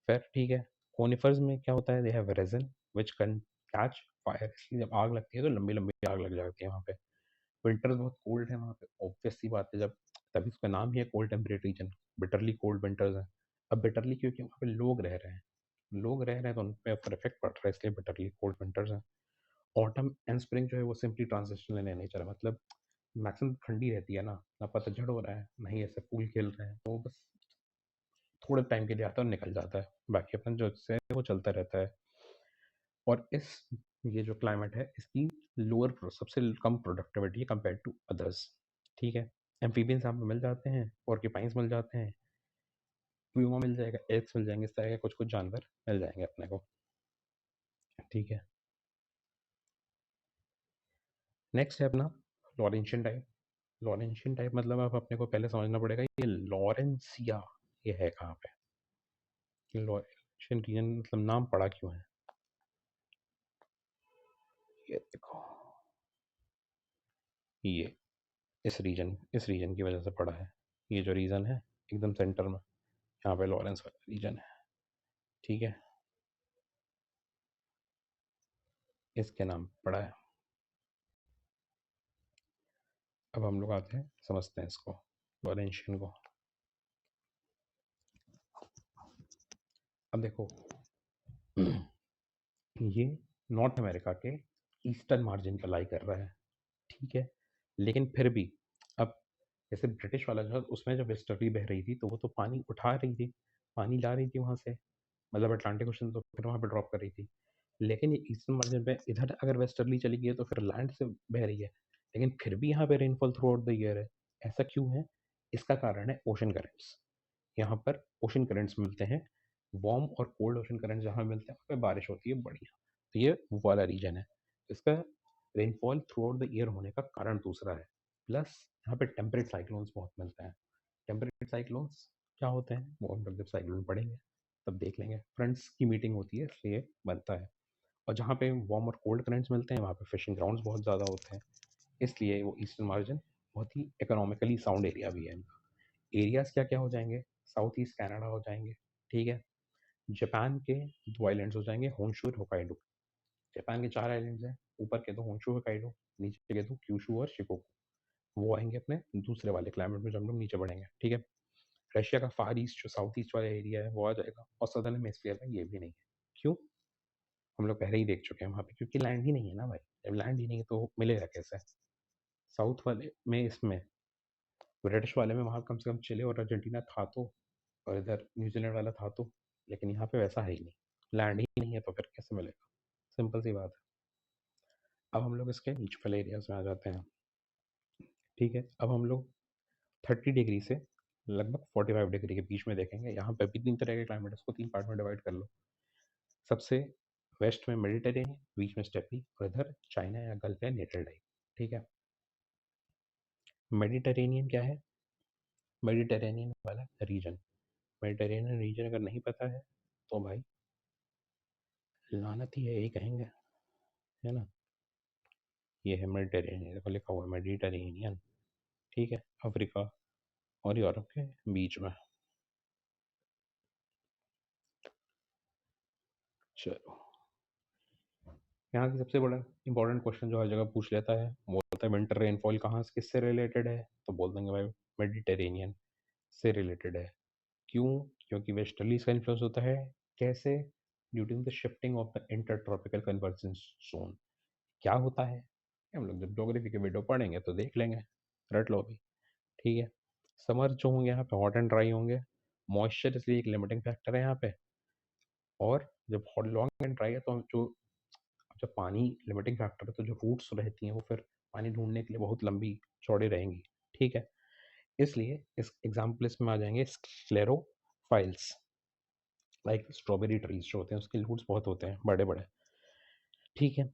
फिर ठीक है। कोनिफर्स में क्या होता है? They have resin which can catch fire, इसलिए जब आग लगती है तो लंबी लंबी आग लग जाती है वहाँ पे। विंटर्स बहुत कोल्ड है वहाँ पे, ऑब्वियस सी बात है, जब तभी उसका नाम ही है cold temperate region. Bitterly cold winters हैं। अब बिटरली क्योंकि वहाँ पे लोग रह रहे हैं, लोग रह रहे हैं तो उन पे फिर इफेक्ट पड़ रहा है, इसलिए बिटरली कोल्ड विंटर्स हैं। ऑटम एंड स्प्रिंग जो है वो सिंपली ट्रांजिशनल इन नेचर है, मतलब मैक्सिमम ठंडी रहती है ना पतझड़ हो रहा है ना ही ऐसे फूल खिल रहे हैं, तो बस थोड़े टाइम के लिए आता है और निकल जाता है, बाकी अपन जो इससे वो चलता रहता है। और इस ये जो क्लाइमेट है इसकी लोअर सबसे कम प्रोडक्टिविटी है कंपेयर टू अदर्स, ठीक है। एम्फीबियंस यहाँ पे मिल जाते हैं, पोर्क्यूपाइंस मिल जाते हैं, प्यूमा मिल जाएगा, एल्क्स मिल जाएंगे, इस तरह के कुछ कुछ जानवर मिल जाएंगे अपने को, ठीक है। नेक्स्ट है अपना लॉरेंशियन टाइप। लॉरेंशियन टाइप मतलब अब अपने को पहले समझना पड़ेगा ये लॉरेंसिया ये है कहाँ पे। लॉरेंशियन रीजन मतलब नाम पड़ा क्यों है? ये देखो, ये इस रीजन की वजह से पड़ा है। ये जो रीजन है एकदम सेंटर में, यहाँ पे लॉरेंस वाला रीजन है, ठीक है, इसके नाम पड़ा है। अब हम लोग आते हैं, समझते हैं इसको, लॉरेंशियन को। अब देखो, ये नॉर्थ अमेरिका के ईस्टर्न मार्जिन पर लाई कर रहा है, ठीक है। लेकिन फिर भी अब जैसे ब्रिटिश वाला जो उसमें जब वेस्टर्ली बह रही थी तो वो तो पानी उठा रही थी, पानी ला रही थी वहाँ से, मतलब अटलांटिक ओशन तो फिर वहाँ पे ड्रॉप कर रही थी। लेकिन ये ईस्टर्न मार्जिन पे इधर अगर वेस्टर्ली चली गई है तो फिर लैंड से बह रही है, लेकिन फिर भी यहाँ पे rainfall through out the year है। ऐसा क्यों है? इसका कारण है ओशन करेंट्स। यहाँ पर ओशन करेंट्स मिलते हैं, वार्म और कोल्ड ओशन करंट्स जहाँ मिलते हैं वहाँ पे बारिश होती है बढ़िया। तो ये वो वाला रीजन है। इसका rainfall through out the year होने का कारण दूसरा है। प्लस यहाँ पे टेम्परेट साइक्लोन्स बहुत मिलते हैं। टेम्परेट साइक्लोन्स क्या होते हैं वो हम लोग जब साइक्लोन पढ़ेंगे तब देख लेंगे। फ्रंट्स की मीटिंग होती है इसलिए बनता है। और जहाँ पे वार्म और कोल्ड करंट्स मिलते हैं वहाँ पे फिशिंग ग्राउंड्स बहुत ज़्यादा होते हैं, इसलिए वो ईस्टर्न मार्जिन बहुत ही इकोनॉमिकली साउंड एरिया भी है इनका। एरियाज़ क्या-क्या हो जाएँगे? साउथ ईस्ट कनाडा हो जाएँगे, ठीक है? जापान के 2 आइलैंड्स हो जाएँगे होंशू और होक्काइडो। जापान के 4 आइलैंड्स हैं, ऊपर के 2 होंशू, होक्काइडो, नीचे के 2 क्यूशू और शिकोकू। वो आएँगे अपने दूसरे वाले क्लाइमेट में जब हम लोग नीचे बढ़ेंगे, ठीक है? रशिया का फार ईस्ट जो साउथ ईस्ट वाला एरिया है वो आ जाएगा और सदर्न हेमिस्फीयर में ये भी नहीं है। क्यों? हम लोग पहले ही देख चुके हैं वहाँ पे, क्योंकि लैंड ही नहीं है ना भाई। जब लैंड ही नहीं है तो मिलेगा कैसे? साउथ वाले में इसमें ब्रिटिश वाले में वहाँ कम से कम चिले और अर्जेंटीना था तो, और इधर न्यूजीलैंड वाला था तो, लेकिन यहाँ पे वैसा है ही नहीं। लैंड ही नहीं है तो फिर कैसे मिलेगा? सिंपल सी बात है। अब हम लोग इसके नीचे वाले एरियाज़ में आ जाते हैं, ठीक है? अब हम लोग 30 डिग्री से लगभग 45 डिग्री के बीच में देखेंगे। यहाँ पे भी 3 तरह के क्लाइमेट है, इसको 3 पार्ट में डिवाइड कर लो। सबसे वेस्ट में मेडिटेरेनियन, बीच में स्टेपी और इधर चाइना या गल्फ या नेटल टाइप, ठीक है? मेडिटेरेनियन क्या है? मेडिटेरेनियन वाला रीजन। मेडिटेरेनियन रीजन अगर नहीं पता है तो भाई लानत ही है यही कहेंगे, है ना? ये है मेडिटेरेनियन, देखो लिखा हुआ है मेडिटेरेनियन, ठीक है? अफ्रीका और यूरोप के बीच में। चलो, यहाँ की सबसे बड़ा इंपॉर्टेंट क्वेश्चन जो हर जगह पूछ लेता है वो होता है विंटर रेनफॉल कहाँ से किससे रिलेटेड है? तो बोल देंगे भाई मेडिटेरेनियन से रिलेटेड है। क्यों? क्योंकि वेस्टर्लीज का इन्फ्लुएंस होता है। कैसे? Due to the shifting of the intertropical convergence zone. क्या होता है हम लोग जब ज्योग्राफी के वीडियो पढ़ेंगे तो देख लेंगे, रट लो अभी, ठीक है? समर जो होंगे यहाँ पे हॉट एंड ड्राई होंगे, मॉइस्चर इसलिए एक लिमिटिंग फैक्टर है यहाँ पे। और जब हॉट लॉन्ग एंड ड्राई है तो जो जब पानी लिमिटिंग फैक्टर है तो जो रूट्स रहती हैं वो फिर पानी ढूंढने के लिए बहुत लंबी चौड़ी रहेंगी, ठीक है? इसलिए इस एग्जाम्पल इसमें आ जाएंगे स्क्लेरोफाइल्स, लाइक स्ट्रॉबेरी ट्रीज जो होते हैं उसके रूट्स बहुत होते हैं बड़े बड़े, ठीक है?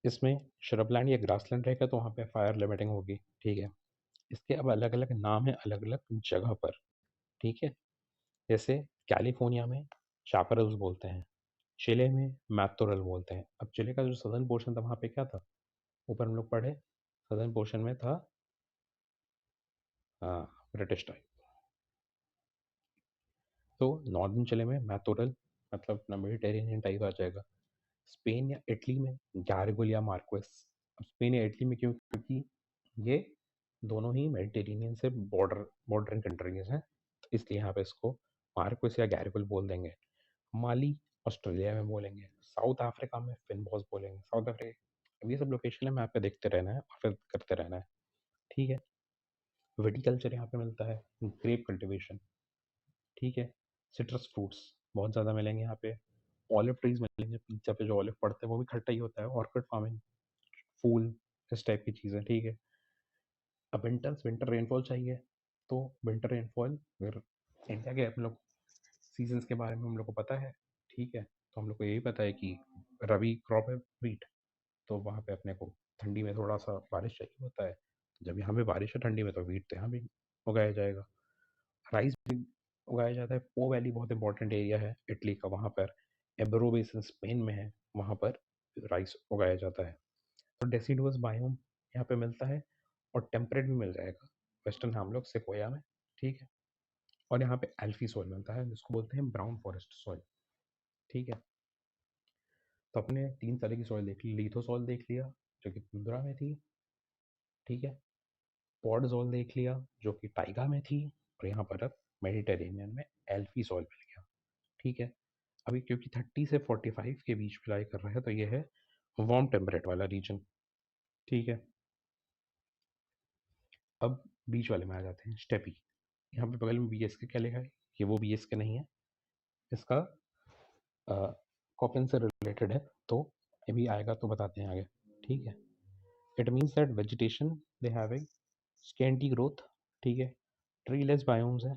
इसमें श्रबलैंड या ग्रासलैंड रहेगा तो वहाँ पे फायर लिमिटिंग होगी, ठीक है? इसके अब अलग अलग नाम है अलग अलग जगह पर, ठीक है? जैसे कैलिफोर्निया में चापरल्स बोलते हैं, चिले में मैथोरल बोलते हैं। अब चिले का जो सदर्न पोर्शन था वहाँ पे क्या था? ऊपर हम लोग पढ़े, सदर्न पोर्शन में था हाँ ब्रिटिश टाइप। तो नॉर्दर्न चिले में मैथोरल मतलब अपना मेडिटेरेनियन टाइप आ जाएगा। स्पेन या इटली में गैरिगोल या मार्क्वेस। अब स्पेन या इटली में क्यों? क्योंकि ये दोनों ही मेडिटेरेनियन से बॉर्डरिंग कंट्रीज हैं, तो इसलिए यहाँ पे इसको मार्क्वेस या गैरिगोल बोल देंगे। माली ऑस्ट्रेलिया में बोलेंगे, साउथ अफ्रीका में फिनबॉस बोलेंगे। साउथ अफ्रीका, अब ये सब लोकेशन है, मैप पे देखते रहना है और फिर करते रहना है, ठीक है? विटीकल्चर यहाँ पे मिलता है, ग्रेप कल्टीवेशन, ठीक है? सिट्रस फ्रूट्स बहुत ज़्यादा मिलेंगे यहाँ पे। ऑलिव ट्रीज मिलेंगे, पिज्जा पे जो ऑलिव पड़ते हैं वो भी खट्टा ही होता है। ऑर्किड फार्मिंग, फूल, इस टाइप की चीज़ें, ठीक है? अब विंटर रेनफॉल चाहिए तो विंटर रेनफॉल अगर इंडिया के हम लोग सीजन्स के बारे में हम लोग को पता है, ठीक है? तो हम लोग को यही पता है कि रबी क्रॉप है वीट, तो वहाँ पे अपने को ठंडी में थोड़ा सा बारिश चाहिए होता है। जब यहाँ पे बारिश है ठंडी में तो वीट तो यहाँ भी उगाया जाएगा। राइस भी उगाया जाता है। पो वैली बहुत इंपॉर्टेंट एरिया है इटली का, वहाँ पर एब्रो बेसिन स्पेन में है, वहाँ पर राइस उगाया जाता है। तो डेसिडुअस बायोम यहाँ पे मिलता है और टेम्परेट भी मिल जाएगा वेस्टर्न हम लोग सेकोया में, ठीक है? और यहाँ पे एल्फी सॉइल मिलता है जिसको बोलते हैं ब्राउन फॉरेस्ट सॉइल, ठीक है? तो अपने 3 तरह की सॉइल देख ली। लिथो सॉइल देख लिया जो कि टुंड्रा में थी, ठीक है? पॉड सॉइल देख लिया जो कि टाइगा में थी, और यहाँ पर अब मेडिटेरेनियन में एल्फी सॉइल मिल गया, ठीक है? अभी क्योंकि 30 से 45 के बीच में लाई कर रहा है तो ये है वार्म टेम्परेट वाला रीजन, ठीक है? अब बीच वाले में आ जाते हैं, स्टेपी। यहाँ पे बगल में BSK क्या लिखा है, ये वो BSK नहीं है, इसका कॉपन से रिलेटेड है, तो ये भी आएगा तो बताते हैं आगे, ठीक है। It means that vegetation they having scanty growth, ठीक है। ट्री लेस बायोम्स है,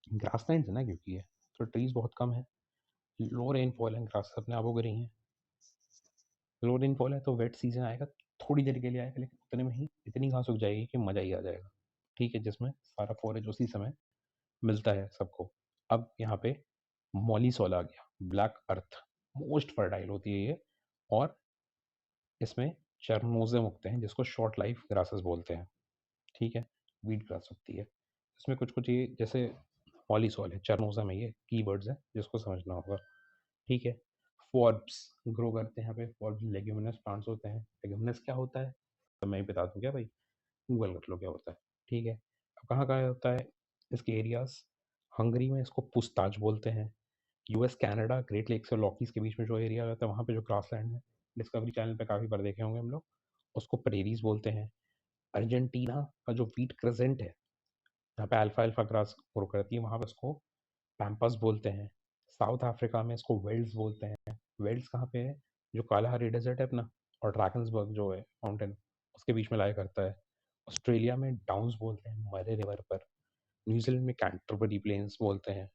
ग्रासलैंड्स है ना क्योंकि ये, तो ट्रीज बहुत कम है। लो रेनफॉल है, ग्रास अपने आप उग रही हैं। लो रेनफॉल है तो वेट सीजन आएगा, थोड़ी देर के लिए आएगा, लेकिन उतने में ही इतनी घास उग जाएगी कि मज़ा ही आ जाएगा, ठीक है, जिसमें सारा फॉरेज उसी समय मिलता है सबको। अब यहाँ पे मॉलीसॉल आ गया, ब्लैक अर्थ, मोस्ट फर्टाइल होती है ये, और इसमें चरनोज़ेम उगते हैं जिसको शॉर्ट लाइफ ग्रासेस बोलते हैं, ठीक है। वीट ग्रास उगती है इसमें, कुछ कुछ ये जैसे मॉलीसॉल है, चरनोज़ेम है, ये कीवर्ड्स हैं जिसको समझना होगा, ठीक है। फॉर्ब्स ग्रो करते हैं यहाँ पे, फॉर्ब्स लेग्यूमिनस प्लांट्स होते हैं। लेग्यूमिनस क्या होता है तो मैं ही बता दूँ क्या भाई, गूगल कर लो क्या होता है, ठीक है। अब कहाँ कहाँ होता है इसके एरियाज, हंगरी में इसको पुस्ताच बोलते हैं। US कनाडा ग्रेट लेक्स और लॉकीज के बीच में जो एरिया रहता है वहाँ पे जो ग्रासलैंड है, डिस्कवरी चैनल पे काफ़ी बार देखे होंगे हम लोग, उसको प्रेरीज बोलते हैं। अर्जेंटीना का जो व्हीट क्रेजेंट है, यहाँ पे अल्फा अल्फा ग्रास ग्रो करती है, वहाँ पे उसको पैम्पस बोलते हैं। साउथ अफ्रीका में इसको वेल्स बोलते हैं। वेल्स कहाँ पे है, जो कालाहारी डेजर्ट है अपना, और ड्रैगन्सबर्ग जो है माउंटेन, उसके बीच में लाया करता है। ऑस्ट्रेलिया में डाउन्स बोलते हैं मरे रिवर पर। न्यूजीलैंड में कैंटरबरी प्लेन्स बोलते हैं।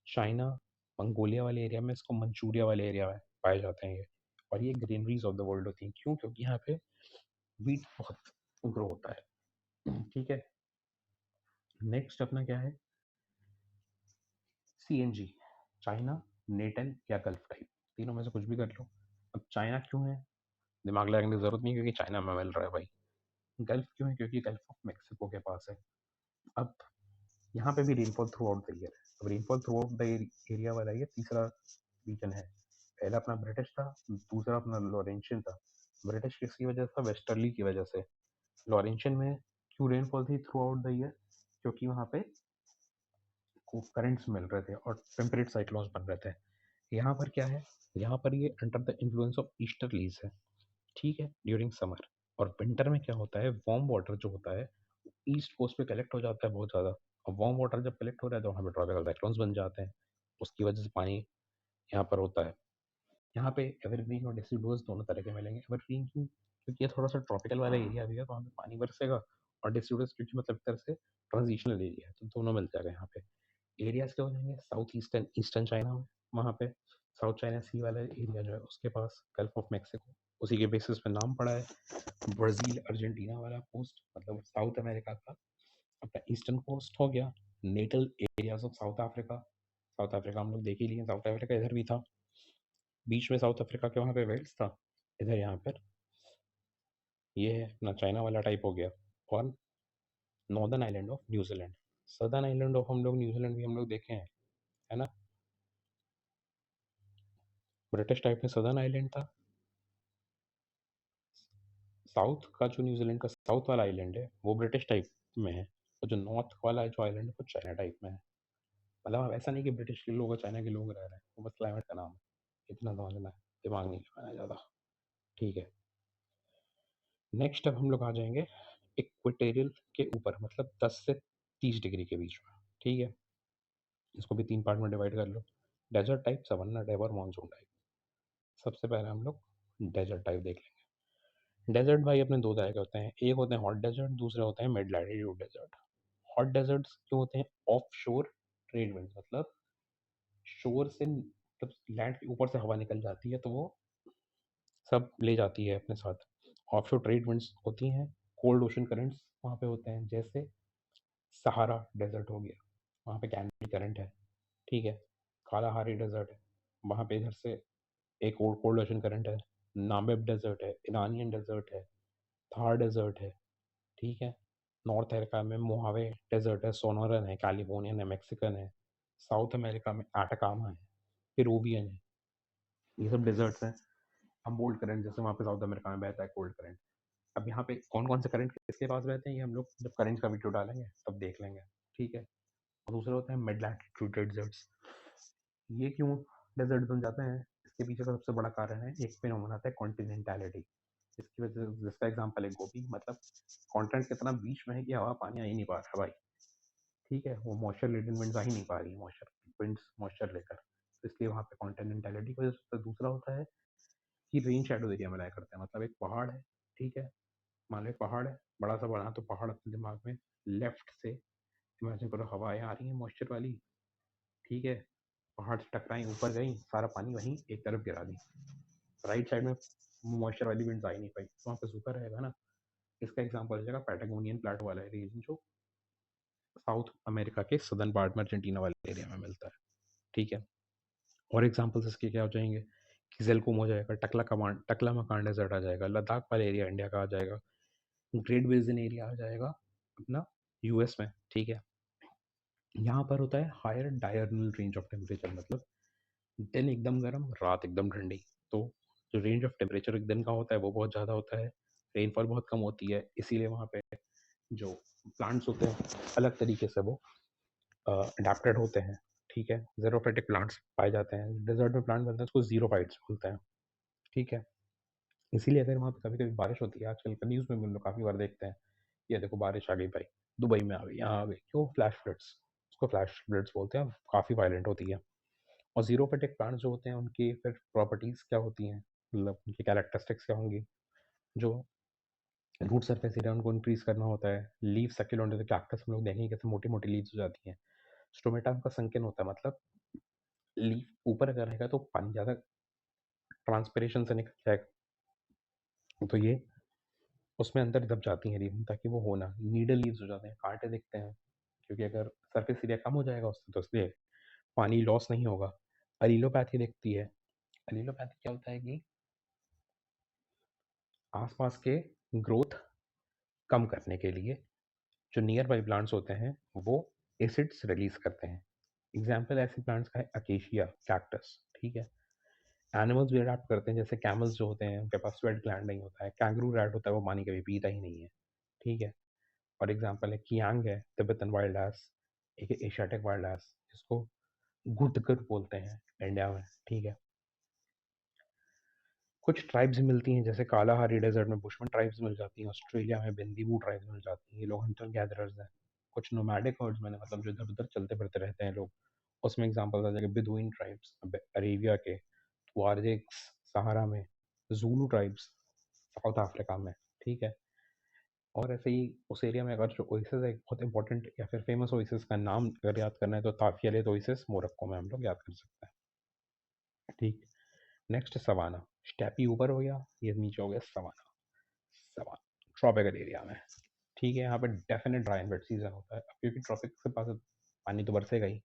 चाइना मंगोलिया वाले एरिया में इसको मंचूरिया वाले एरिया में पाए जाते हैं ये। और ये ग्रीनरीज ऑफ द वर्ल्ड होती हैं, क्यों, क्योंकि यहाँ पे वीट बहुत ग्रो होता है, ठीक है। नेक्स्ट अपना क्या है, CNG, चाइना, नेटन या गल्फ टाइप, तीनों में से कुछ भी कर लो। अब चाइना क्यों है, दिमाग लगाने की जरूरत नहीं, क्योंकि चाइना में मिल रहा है भाई। गल्फ क्यों है, क्योंकि गल्फ ऑफ मेक्सिको के पास है। अब यहाँ पे भी rainfall through out the year है। अब rainfall through out the area वाला ये तीसरा रीजन है। पहला अपना ब्रिटिश था, दूसरा अपना लॉरेंशियन था। ब्रिटिश किसकी वजह से था, वेस्टर्ली की वजह से। लॉरेंशियन में क्यों रेनफॉल थी थ्रू आउट द ईयर, क्योंकि वहाँ पे करंट्स मिल रहे थे और टेम्परेट साइक्लोन्स बन रहे थे। यहाँ पर क्या है, यहाँ पर ये under the influence of easterlies है, ठीक है, ड्यूरिंग समर। और विंटर में क्या होता है, वार्म वाटर जो होता है ईस्ट कोस्ट पे कलेक्ट हो जाता है बहुत ज़्यादा। और वार्म वाटर जब कलेक्ट हो रहा है तो वहाँ पे ट्रॉपिकल साइक्लोन्स बन जाते हैं, उसकी वजह से पानी यहाँ पर होता है। यहाँ पे एवरग्रीन और डेसिडुअस दोनों तरह के मिलेंगे। एवरग्रीन क्यों, क्योंकि ये थोड़ा सा ट्रॉपिकल वाला एरिया भी है, तो वहाँ पे पानी बरसेगा। और डेसिडुअस क्योंकि मतलब एक तरह से ट्रांजिशनल एरिया है, तो दोनों मिल जाएगा यहाँ पे। एरियाज क्या हो जाएंगे, साउथ ईस्टर्न ईस्टर्न चाइना में, वहाँ पे साउथ चाइना सी वाला एरिया जो है उसके पास गल्फ ऑफ मैक्सिको, उसी के बेसिस पे नाम पड़ा है। ब्राज़ील अर्जेंटीना वाला कोस्ट, मतलब साउथ अमेरिका का अपना ईस्टर्न कोस्ट हो गया। Natal areas of South Africa, South Africa हम लोग देख ही लिए, साउथ अफ्रीका इधर भी था, बीच में साउथ अफ्रीका के वहाँ पे वेल्स था, इधर यहाँ पर ये है अपना चाइना वाला टाइप हो गया। और northern island of New Zealand, southern island of हम लोग न्यूजीलैंड भी हम लोग देखे हैं, है ना। ब्रिटिश टाइप में सदर्न आइलैंड था। साउथ का जो न्यूजीलैंड का साउथ वाला आइलैंड है वो ब्रिटिश टाइप में है, और जो नॉर्थ वाला जो आइलैंड है वो चाइना टाइप में है। मतलब अब ऐसा नहीं कि ब्रिटिश के लोग और चाइना के लोग रह रहे हैं, वो बस क्लाइमेट का नाम है, इतना समझना है, दिमाग नहीं लगाना ज़्यादा, ठीक है। नेक्स्ट अब हम लोग आ जाएंगे इक्वेटोरियल के ऊपर, मतलब 10 से 30 डिग्री के बीच में, ठीक है। इसको भी 3 पार्ट में डिवाइड कर लो, डेजर्ट टाइप, सवन्ना टाइप और मानसून टाइप। सबसे पहले हम लोग डेजर्ट टाइप देख लेंगे। डेजर्ट भाई अपने दो तरह के होते हैं, एक होते हैं हॉट डेजर्ट, दूसरे होते हैं mid latitude desert. Hot deserts क्यों होते हैं, ऑफ शोर ट्रेड विंड्स, मतलब शोर से, जब लैंड के ऊपर से हवा निकल जाती है तो वो सब ले जाती है अपने साथ। ऑफ शोर ट्रेड विंड्स होती हैं, कोल्ड ओशन करंट्स वहाँ पे होते हैं, जैसे सहारा डेजर्ट हो गया, वहाँ पे कैनरी करंट है, ठीक है। कालाहारी डेजर्ट है, वहाँ पे इधर से एक और कोल्ड ओशन करंट है। नामेब डेजर्ट है, ईरानियन डेजर्ट है, थार डेजर्ट है, ठीक है। नॉर्थ अमेरिका में मोहावे डेजर्ट है, सोनोरन है, कैलिफोर्नियन है, मैक्सिकन है। साउथ अमेरिका में आटाकामा है, पेरुवियन है, ये सब डेजर्ट्स हैं। हमबोल्ट करंट जैसे वहाँ पे साउथ अमेरिका में बहता है कोल्ड करंट। अब यहाँ पे कौन कौन से करंट किसके पास बहते हैं, ये हम लोग जब करंट का वीडियो डालेंगे तब देख लेंगे, ठीक है। और दूसरे होते हैं मिड लैटिट्यूड डेजर्ट्स। ये क्यों डेजर्ट बन जाते हैं, इसके पीछे का सबसे बड़ा कारण है, एक फिनोमेना आता है कॉन्टिनेंटैलिटी। इसकी वजह से जिसका एग्जाम्पल है गोभी, मतलब कॉन्टेंट कितना बीच में है कि हवा पानी आ ही नहीं पा रहा भाई, ठीक है, वो मॉइस्चर लेडन विंड्स आ ही नहीं पा रही, मॉइस्चर विंड्स मॉइस्चर लेकर, तो इसलिए वहाँ पे कॉन्टिनेंटैलिटी की वजह से। दूसरा होता है कि रेन शेडो एरिया में लाया करते हैं, मतलब एक पहाड़ है, ठीक है, मान लो एक पहाड़ है, बड़ा सा बना, तो पहाड़ अपने दिमाग में लेफ्ट से इमेजिन करो, हवाएं आ रही हैं मॉइस्चर वाली, ठीक है, पहाड़ से टकराई, ऊपर गई, सारा पानी वहीं एक तरफ गिरा दी, राइट साइड में मॉइस्चर वाली विंड्स आ ही नहीं पाई, तो वहाँ पे सूखा रहेगा ना। इसका एग्जाम्पल हो जाएगा पैटागोनियन प्लेटो वाला रीजन, जो साउथ अमेरिका के सदर्न पार्ट में अर्जेंटीना वाले एरिया में मिलता है, ठीक है। और एग्जाम्पल्स इसके क्या हो जाएंगे, किजलकुम हो जाएगा, टकला मकान डेजर्ट आ जाएगा, लद्दाख वाला एरिया इंडिया का आ जाएगा, ग्रेट बेसिन एरिया आ जाएगा अपना यूएस में, ठीक है। यहाँ पर होता है higher diurnal range of temperature, मतलब दिन एकदम गर्म, रात एकदम ठंडी, तो जो रेंज ऑफ टेम्परेचर एक दिन का होता है वो बहुत ज़्यादा होता है, रेनफॉल बहुत कम होती है, इसीलिए वहाँ पे जो प्लांट्स होते हैं अलग तरीके से वो अडेप्टेड होते हैं, ठीक है, ज़ेरोफाइटिक प्लांट्स पाए जाते हैं, डेजर्ट में प्लांट बनते हैं उसको ज़ीरोफाइट्स बोलते हैं, ठीक है। इसीलिए अगर वहाँ पे कभी कभी बारिश होती है, आजकल का न्यूज़ में भी हम लोग काफ़ी बार देखते हैं, ये देखो बारिश आ गई भाई, दुबई में आ गई, यहाँ आ गई, क्यों, फ्लैश फ्लड्स, उसको फ्लैश फ्लड्स बोलते हैं, काफ़ी वायलेंट होती है। और ज़ीरोफाइटिक प्लांट्स जो होते हैं उनकी फिर प्रॉपर्टीज़ क्या होती हैं, मतलब उनकी कैरेक्टरिस्टिक्स क्या होंगी, जो रूट सरफेस एरिया उनको इंक्रीज करना होता है, लीव सक्यूलेंट होते हैं, कैक्टस हम लोग देखेंगे कैसे मोटी मोटी लीव्स हो जाती हैं, स्टोमेटा उनका संकीर्ण होता है, मतलब लीफ ऊपर अगर रहेगा तो पानी ज़्यादा ट्रांसपिरेशन से निकल जाएगा, तो ये उसमें अंदर दब जाती हैं लीफ, ताकि वो होना, नीडल लीव्स हो जाते हैं, कांटे दिखते हैं, क्योंकि अगर सरफेस एरिया कम हो जाएगा उससे, तो इसलिए पानी लॉस नहीं होगा। अलीलोपैथी दिखती है, अलीलोपैथी क्या होता है कि आसपास के ग्रोथ कम करने के लिए जो नियर बाई प्लांट्स होते हैं वो एसिड्स रिलीज करते हैं। एग्जाम्पल ऐसे प्लांट्स का है अकेशिया, कैक्टस, ठीक है। एनिमल्स भी अडेप्ट करते हैं, जैसे कैमल्स जो होते हैं उनके पास स्वेट ग्लैंड नहीं होता है, कैंगरू रैट होता है वो पानी कभी पीता ही नहीं है, ठीक है। और एग्जाम्पल है कियांग है, तिब्बतन वाइल्ड एस, एक एशियाटिक वाइल्ड एस, जिसको गुदगर बोलते हैं इंडिया में, ठीक है। कुछ ट्राइब्स मिलती हैं, जैसे कालाहारी डेजर्ट में बुशमन ट्राइब्स मिल जाती हैं, ऑस्ट्रेलिया में बिंदीबू ट्राइब्स मिल जाती हैं, ये लोग हंटर गैदरर्स हैं। कुछ नोमैडिक हर्ड्स में, मतलब जो इधर उधर चलते फिरते रहते हैं लोग, उसमें एग्जांपल आ जाएगा बिदुइन ट्राइब्स अरेबिया के, तुआरेग्स सहारा में, ज़ूलू ट्राइब्स साउथ अफ्रीका में, ठीक है। और ऐसे ही उस एरिया में अगर जो ओएसिस है, एक बहुत इंपॉर्टेंट या फिर फेमस ओएसिस का नाम अगर याद करना है तो ताफियलेत ओएसिस मोरक्को में हम लोग याद कर सकते हैं, ठीक। नेक्स्ट सवाना, स्टेपी ऊपर हो गया, ये नीचे हो गया सवाना, सवाना ट्रॉपिकल एरिया में, ठीक है। यहाँ पर definite dry and wet season होता है, अब क्योंकि ट्रॉपिक के पास पानी तो बरसेगा ही,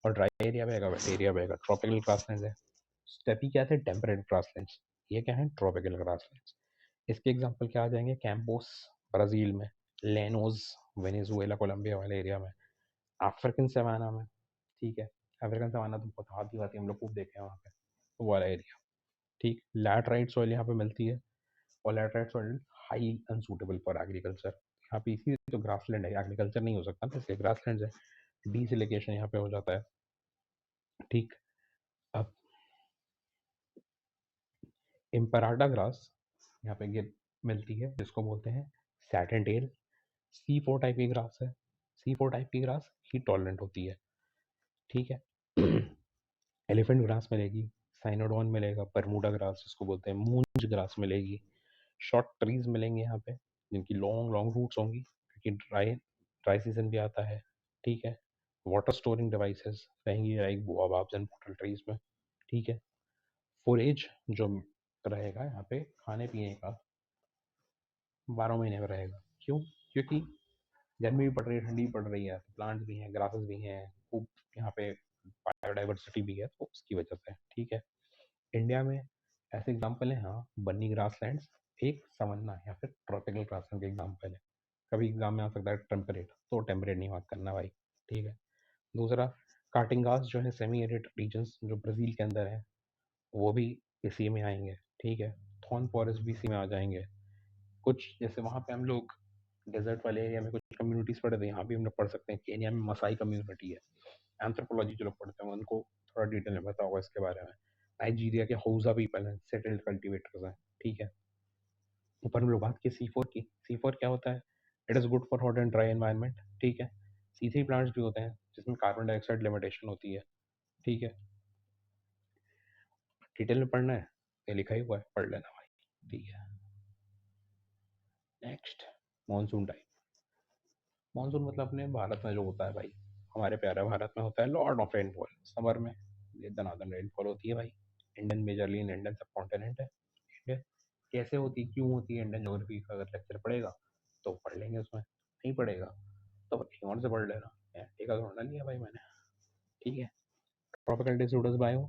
और ड्राई एरिया रहेगा, वेट एरिया रहेगा, ट्रॉपिकल ग्रासलैंड है। स्टेपी क्या थे, टेम्परेट ग्रासलैंड्स, ये क्या है, ट्रॉपिकल ग्रासलैंड्स। इसके एग्जांपल क्या आ जाएंगे, कैंपोस ब्राज़ील में, लेनोज वेनेजुएला कोलंबिया वाले एरिया में, अफ्रीकन सवाना में, ठीक है। अफ्रीकन सवाना तो बहुत हाथी वाती हम लोग खूब देखे हैं वहाँ पे, वो वाला एरिया, ठीक। लैटराइट सॉइल यहाँ पे मिलती है, और laterite soil high unsuitable for agriculture, यहाँ पे इसी तो ग्रासलैंड है, एग्रीकल्चर नहीं हो सकता ना, इसलिए ग्रासलैंड है, डीसिलिकेशन यहाँ पे हो जाता है, ठीक। अब इम्पराटा ग्रास यहाँ पे गिर मिलती है, जिसको बोलते हैं सैटन टेल, C4 टाइप की ग्रास है, C4 टाइप की ग्रास हीट टॉलरेंट होती है, ठीक है। एलिफेंट ग्रास मिलेगी, साइनोडॉन मिलेगा, बरमूडा ग्रास जिसको बोलते हैं, मूंज ग्रास मिलेगी, शॉर्ट ट्रीज मिलेंगे यहाँ पे, जिनकी लॉन्ग लॉन्ग रूट्स होंगी, क्योंकि ड्राई ड्राई सीजन भी आता है, ठीक है। वाटर स्टोरिंग डिवाइसेस रहेंगी लाइक बोआबाब्स एंड बॉटल ट्रीज में, ठीक है। फोरेज जो रहेगा यहाँ पे खाने पीने का 12 महीने में रहेगा, क्यों, क्योंकि गर्मी भी पड़ रही है, ठंडी भी पड़ रही है, प्लांट्स भी हैं, ग्रासेस भी हैं, खूब यहाँ पे बायोडाइवर्सिटी भी है, तो उसकी वजह से, ठीक है। इंडिया में ऐसे एग्जाम्पल हैं, हाँ, बन्नी ग्रासलैंड्स एक सवन्ना या फिर ट्रॉपिकल ग्रासलैंड के एग्जाम्पल है। कभी एग्जाम में आ सकता है टेम्परेट, तो टेम्परेट नहीं बात करना भाई, ठीक है। दूसरा, काटिंगास जो है सेमी एरिड रीजन्स जो ब्राज़ील के अंदर है, वो भी इसी में आएंगे, ठीक है। थॉर्न फॉरेस्ट भी इसी में आ जाएंगे। कुछ जैसे वहाँ पे हम लोग डेजर्ट वाले एरिया में कुछ कम्युनिटीज़ पढ़े थे, यहाँ भी हम लोग पढ़ सकते हैं, केनिया में मसाई कम्युनिटी है, एंथ्रोपोलॉजी जो लोग पढ़ते हैं उनको थोड़ा डिटेल में पता होगा इसके बारे में। नाइजीरिया के हौजा पीपल हैं, सेटल्ड कल्टिवेटर्स हैं, ठीक है। ऊपर हम लोग बात की C4 की। C4 क्या होता है? It is good for hot and dry environment, ठीक है। C3 प्लांट्स भी होते हैं जिसमें कार्बन डाइऑक्साइड लिमिटेशन होती है, ठीक है। डिटेल में पढ़ना है, ये लिखा ही हुआ है, पढ़ लेना भाई, ठीक है। Next, monsoon time. मानसून मतलब अपने भारत में जो होता है भाई, हमारे प्यारे भारत में होता है लॉर्ड ऑफ रेनफॉल। समर में ये दनादन रेनफॉल होती है भाई। इंडियन मेजरली इन इंडियन सब कॉन्टिनेंट है, ठीक है। कैसे होती है, क्यों होती है, इंडियन ज्योग्राफी का अगर लेक्चर पढ़ेगा तो पढ़ लेंगे, उसमें नहीं पढ़ेगा तो कहीं और से पढ़ लेना। ठीक है, थोड़ा लिया भाई मैंने, ठीक है। ट्रॉपिकल डिसऑर्डर्स बायो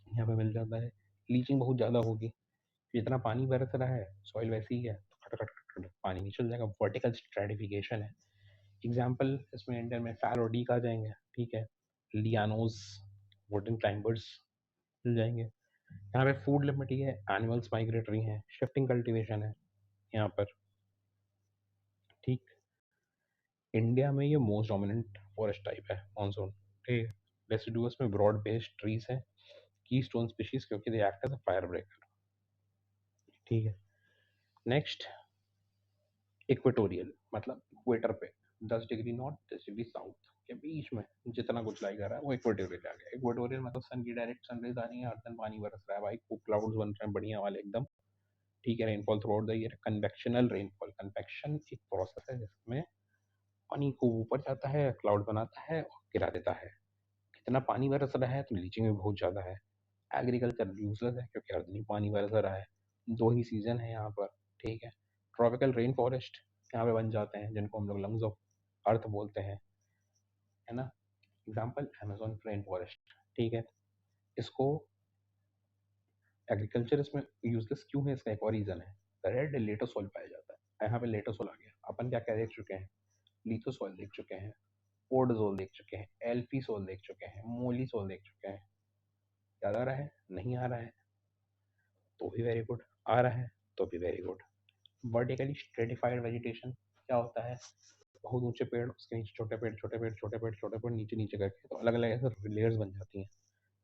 यहाँ पे मिल जाता है। लीचिंग बहुत ज़्यादा होगी, जितना पानी बरस रहा है सॉइल वैसी ही है, तो खट खट खट खट पानी नीचे चल जाएगा। वर्टिकल स्ट्रेटिफिकेशन है। एग्जाम्पल इसमें इंडियन में फैल और डीक आ जाएंगे, ठीक है। लियानोज, वुडन क्लाइंबर्स मिल जाएंगे। यहाँ पे फूड लिमिट ही है, एनिमल्स माइग्रेटरी हैं, शिफ्टिंग कल्टीवेशन है यहाँ पर, ठीक। इंडिया में ये मोस्ट डोमिनेंट फॉरेस्ट टाइप है मानसून, ठीक है। रेसिडुअस में ब्रॉड बेस्ड ट्रीज हैं, की स्टोन स्पीशीज क्योंकि they act as a fire breaker, ठीक है। नेक्स्ट, इक्वेटोरियल मतलब इक्वेटर पे 10 डिग्री नॉर्थ 10 डिग्री साउथ के बीच में जितना कुछ लाई कर रहा है वो इक्वेटोरियल आ गया। इक्वेटोरियल मतलब सन की डायरेक्ट सनरेज आ रही है, हर दिन पानी बरस रहा है भाई, खूब क्लाउड्स बन रहे हैं बढ़िया वाले एकदम, ठीक है। Rainfall through out the year. Convectional rainfall, convection एक प्रोसेस है जिसमें पानी को ऊपर जाता है, क्लाउड बनाता है और गिरा देता है। कितना पानी बरस रहा है तो लीचिंग भी बहुत ज़्यादा है। एग्रीकल्चर यूजलेस है क्योंकि हर दिन ही पानी बरस रहा है। दो ही सीजन है यहाँ पर, ठीक है। ट्रॉपिकल रेन फॉरेस्ट यहाँ पे बन जाते हैं जिनको हम लोग लंग्स ऑफ अर्थ बोलते हैं, है ना। एग्जाम्पल अमेजोन रेन फॉरेस्ट, ठीक है। इसको एग्रीकल्चर इसमें यूजलेस क्यों है, इसका एक और रीज़न है। रेड लेटोसॉइल पाया जाता है यहाँ पे। लेटोसॉइल आ गया, अपन क्या क्या देख चुके हैं, लिथोसॉइल देख चुके हैं, पोडोजोल देख चुके हैं, एल्फीसोल देख चुके हैं, मोलीसोल देख चुके हैं। याद आ रहा है, नहीं आ रहा है तो भी वेरी गुड, आ रहा है तो भी very good. Vertically stratified vegetation क्या होता है, बहुत ऊंचे पेड़, उसके नीचे छोटे पेड़, छोटे पेड़, छोटे पेड़, छोटे पेड़, नीचे नीचे करके तो अलग अलग ऐसे लेयर्स बन जाती हैं।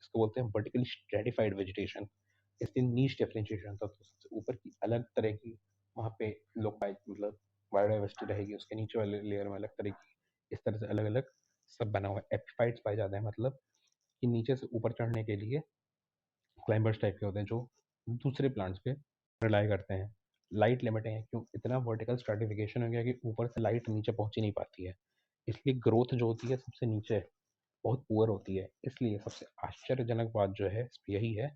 इसको बोलते हैं वर्टिकली स्ट्रेटिफाइड वेजिटेशन। इसकी नीच डिफरेंशिएशन तो सबसे ऊपर की अलग तरह की वहाँ पे लोग मतलब बायोडाइवर्सिटी रहेगी, उसके नीचे वाले लेयर में अलग तरह की, इस तरह से अलग अलग सब बना हुआ है। एपिफाइट्स पाए जाते हैं, मतलब कि नीचे से ऊपर चढ़ने के लिए क्लाइंबर्स टाइप के होते हैं जो दूसरे प्लांट्स पे रिलाई करते हैं। लाइट लिमिट है, क्यों इतना वर्टिकल स्ट्रेटिफिकेशन हो गया कि ऊपर से लाइट नीचे पहुंच ही नहीं पाती है, इसलिए ग्रोथ जो होती है सबसे नीचे बहुत पुअर होती है। इसलिए सबसे आश्चर्यजनक बात जो है इस पे यही है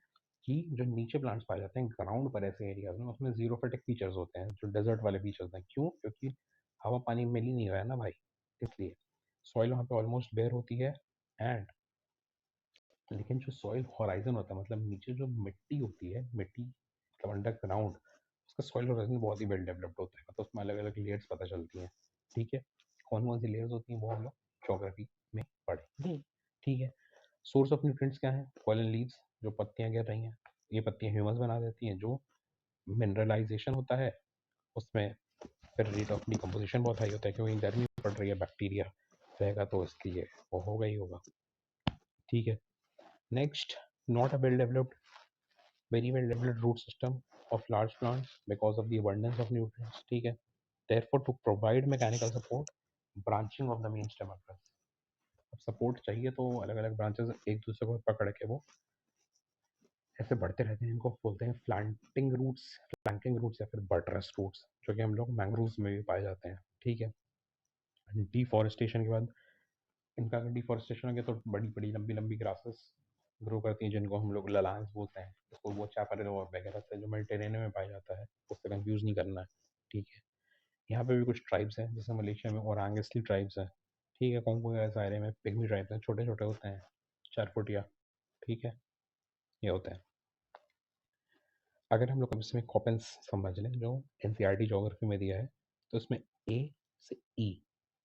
कि जो नीचे प्लांट्स पाए जाते हैं ग्राउंड पर ऐसे एरियाज में, उसमें जीरोफिटिक फीचर्स होते हैं, जो डेजर्ट वाले फीचर्स हैं। क्यों? क्योंकि हवा पानी मिल ही नहीं रहा है ना भाई, इसलिए सॉइल वहाँ पे ऑलमोस्ट बेयर होती है। एंड लेकिन जो सॉइल हॉराइजन होता है, मतलब नीचे जो मिट्टी होती है, मिट्टी मतलब अंडर ग्राउंड, उसका सॉइल हॉराइजन बहुत ही वेल डेवलप्ड होता है, मतलब उसमें अलग अलग लेयर्स पता चलती हैं, ठीक है। कौन कौन सी लेयर्स होती हैं वो हम लोग ज्योग्राफी में पढ़ेंगे, ठीक है। सोर्स ऑफ न्यूट्रिएंट्स क्या है? फॉलन लीव्स, जो पत्तियां गिर रही हैं, ये पत्तियां ह्यूमस बना देती हैं, जो मिनरलाइजेशन होता है उसमें फिर रेट ऑफ डिकम्पोजिशन बहुत हाई होता है, क्योंकि गर्मी पड़ रही है, बैक्टीरिया रहेगा तो इसलिए वो होगा ही होगा, ठीक है। Next, not a well developed, very well developed root system of large plants because of the abundance of nutrients, ठीक है। therefore to provide mechanical support, branching of the main stem occurs। अब सपोर्ट चाहिए तो अलग अलग branches एक दूसरे को पकड़ के वो ऐसे बढ़ते रहते हैं, इनको बोलते हैं फ्लांटिंग रूट्स, फ्लैंकिंग रूट्स या फिर बटरस रूट्स, जो कि हम लोग मैंग्रोव्स में भी पाए जाते हैं, ठीक है। डिफॉरेस्टेशन के बाद इनका अगर डिफॉरेस्टेशन हो गया तो बड़ी बड़ी लंबी लंबी ग्रासेस ग्रो करती हैं, जिनको हम लोग ललांस बोलते हैं। इसको वो चापर और वगैरह से जो मेडिटेरेनियन में पाया जाता है, उससे कंफ्यूज नहीं करना है, ठीक है। यहाँ पे भी कुछ ट्राइब्स हैं, जैसे मलेशिया में ओरांगेस्ली ट्राइब्स हैं, ठीक है। कॉन्गो या जायरे में पिग्मी ट्राइब्स हैं, छोटे छोटे होते हैं, 4 फुटिया, ठीक है, ये होते हैं। अगर हम लोग अब इसमें कॉपेंस समझ लें जो एनसीईआरटी ज्योग्राफी में दिया है, तो इसमें ए से ई,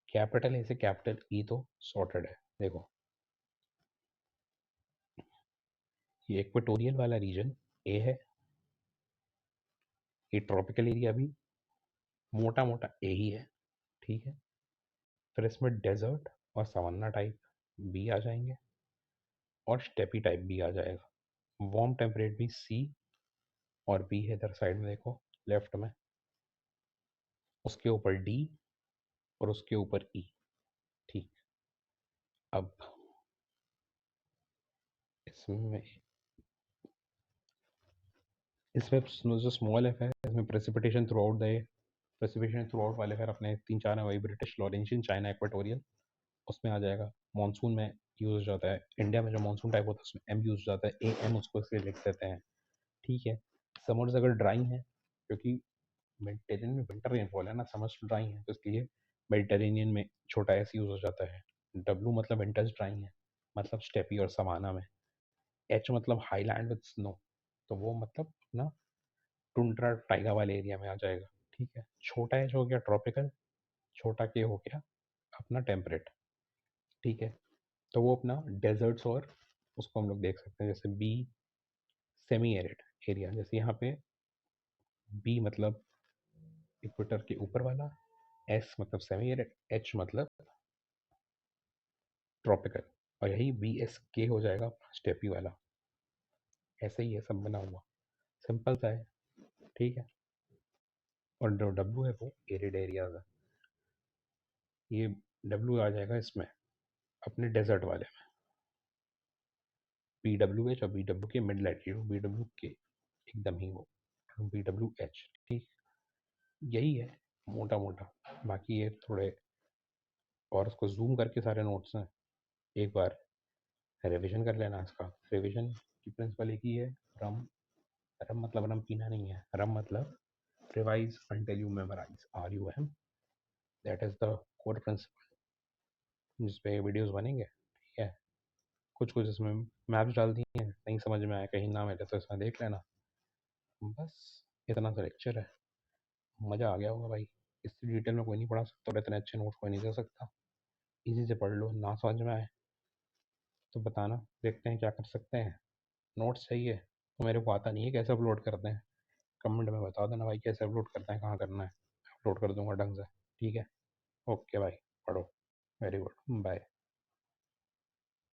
कैपिटल ए से कैपिटल ई तो सॉर्टेड है। देखो, ये इक्वेटोरियल वाला रीजन ए है, ये ट्रॉपिकल एरिया भी मोटा मोटा ए ही है, ठीक है। फिर इसमें डेजर्ट और सवन्ना टाइप बी आ जाएंगे, और स्टेपी टाइप भी आ जाएगा। वार्म टेम्परेट भी सी और बी है, इधर साइड में देखो। लेफ्ट में, उसके ऊपर डी और उसके ऊपर ई। ठीक, अब इसमें इसमें जो स्मॉल एफ है, इसमें precipitation through out the precipitation through out वाले फिर अपने 3-4 हैं, वही ब्रिटिश, लॉरेंशियन, चाइना, इक्वेटोरियल, उसमें आ जाएगा। मानसून में यूज़ हो जाता है, इंडिया में जो मानसून टाइप होता है उसमें एम यूज़ हो जाता है, ए एम उसको इसलिए लिख देते हैं। ठीक है, समर्स अगर ड्राई है, क्योंकि मेडिटेरेनियन में विंटर रेनफॉल है ना, समर्स ड्राई है, तो इसलिए मेडिटेरेनियन में छोटा एस यूज़ हो जाता है। डब्लू मतलब विंटर्स ड्राई है, मतलब स्टेपी और सवाना में। एच मतलब हाईलैंड विद स्नो, तो वो मतलब अपना टुंड्रा टाइगा वाले एरिया में आ जाएगा। ठीक है, छोटा एच हो गया ट्रॉपिकल, छोटा के हो गया अपना टेम्परेट। ठीक है, तो वो अपना डेजर्ट्स और उसको हम लोग देख सकते हैं, जैसे बी सेमी एरिड एरिया, जैसे यहाँ पे बी मतलब इक्वेटर के ऊपर वाला, एस मतलब सेमी एरिड, एच मतलब ट्रॉपिकल, और यही बी एस के हो जाएगा स्टेपी वाला। ऐसे ही है सब बना हुआ, सिंपल सा है। ठीक है, और जो डब्लू है वो एरिड एरियाज है, ये डब्लू आ जाएगा इसमें अपने डेजर्ट वाले में। बी डब्ल्यू एच और बी डब्ल्यू के मिड लैटिट्यूड, बी डब्ल्यू के एकदम ही वो बी डब्ल्यू एच। ठीक, यही है मोटा मोटा। बाकी ये थोड़े और उसको जूम करके सारे नोट्स हैं, एक बार रिवीजन कर लेना इसका। रिवीजन की प्रिंसिपल एक ही है, रम, रम मतलब रम पीना नहीं है, रम मतलब revise until you memorize, R U M, that is the core principle जिस पे वीडियोस बनेंगे। ठीक है, कुछ कुछ इसमें मैप्स डाल दिए हैं, नहीं समझ में आया कहीं ना मिले तो इसमें देख लेना। बस इतना सा लेक्चर है, मज़ा आ गया होगा भाई। इससे डिटेल में कोई नहीं पढ़ा सकता और इतने अच्छे नोट्स कोई नहीं दे सकता। इजी से पढ़ लो, ना समझ में आए तो बताना, देखते हैं क्या कर सकते हैं। नोट्स चाहिए तो मेरे को आता नहीं है कैसे अपलोड करते हैं, कमेंट में बता देना भाई कैसे अपलोड करते हैं, कहाँ करना है, अपलोड कर दूंगा ढंग से। ठीक है, ओके भाई, पढ़ो। Very good, bye.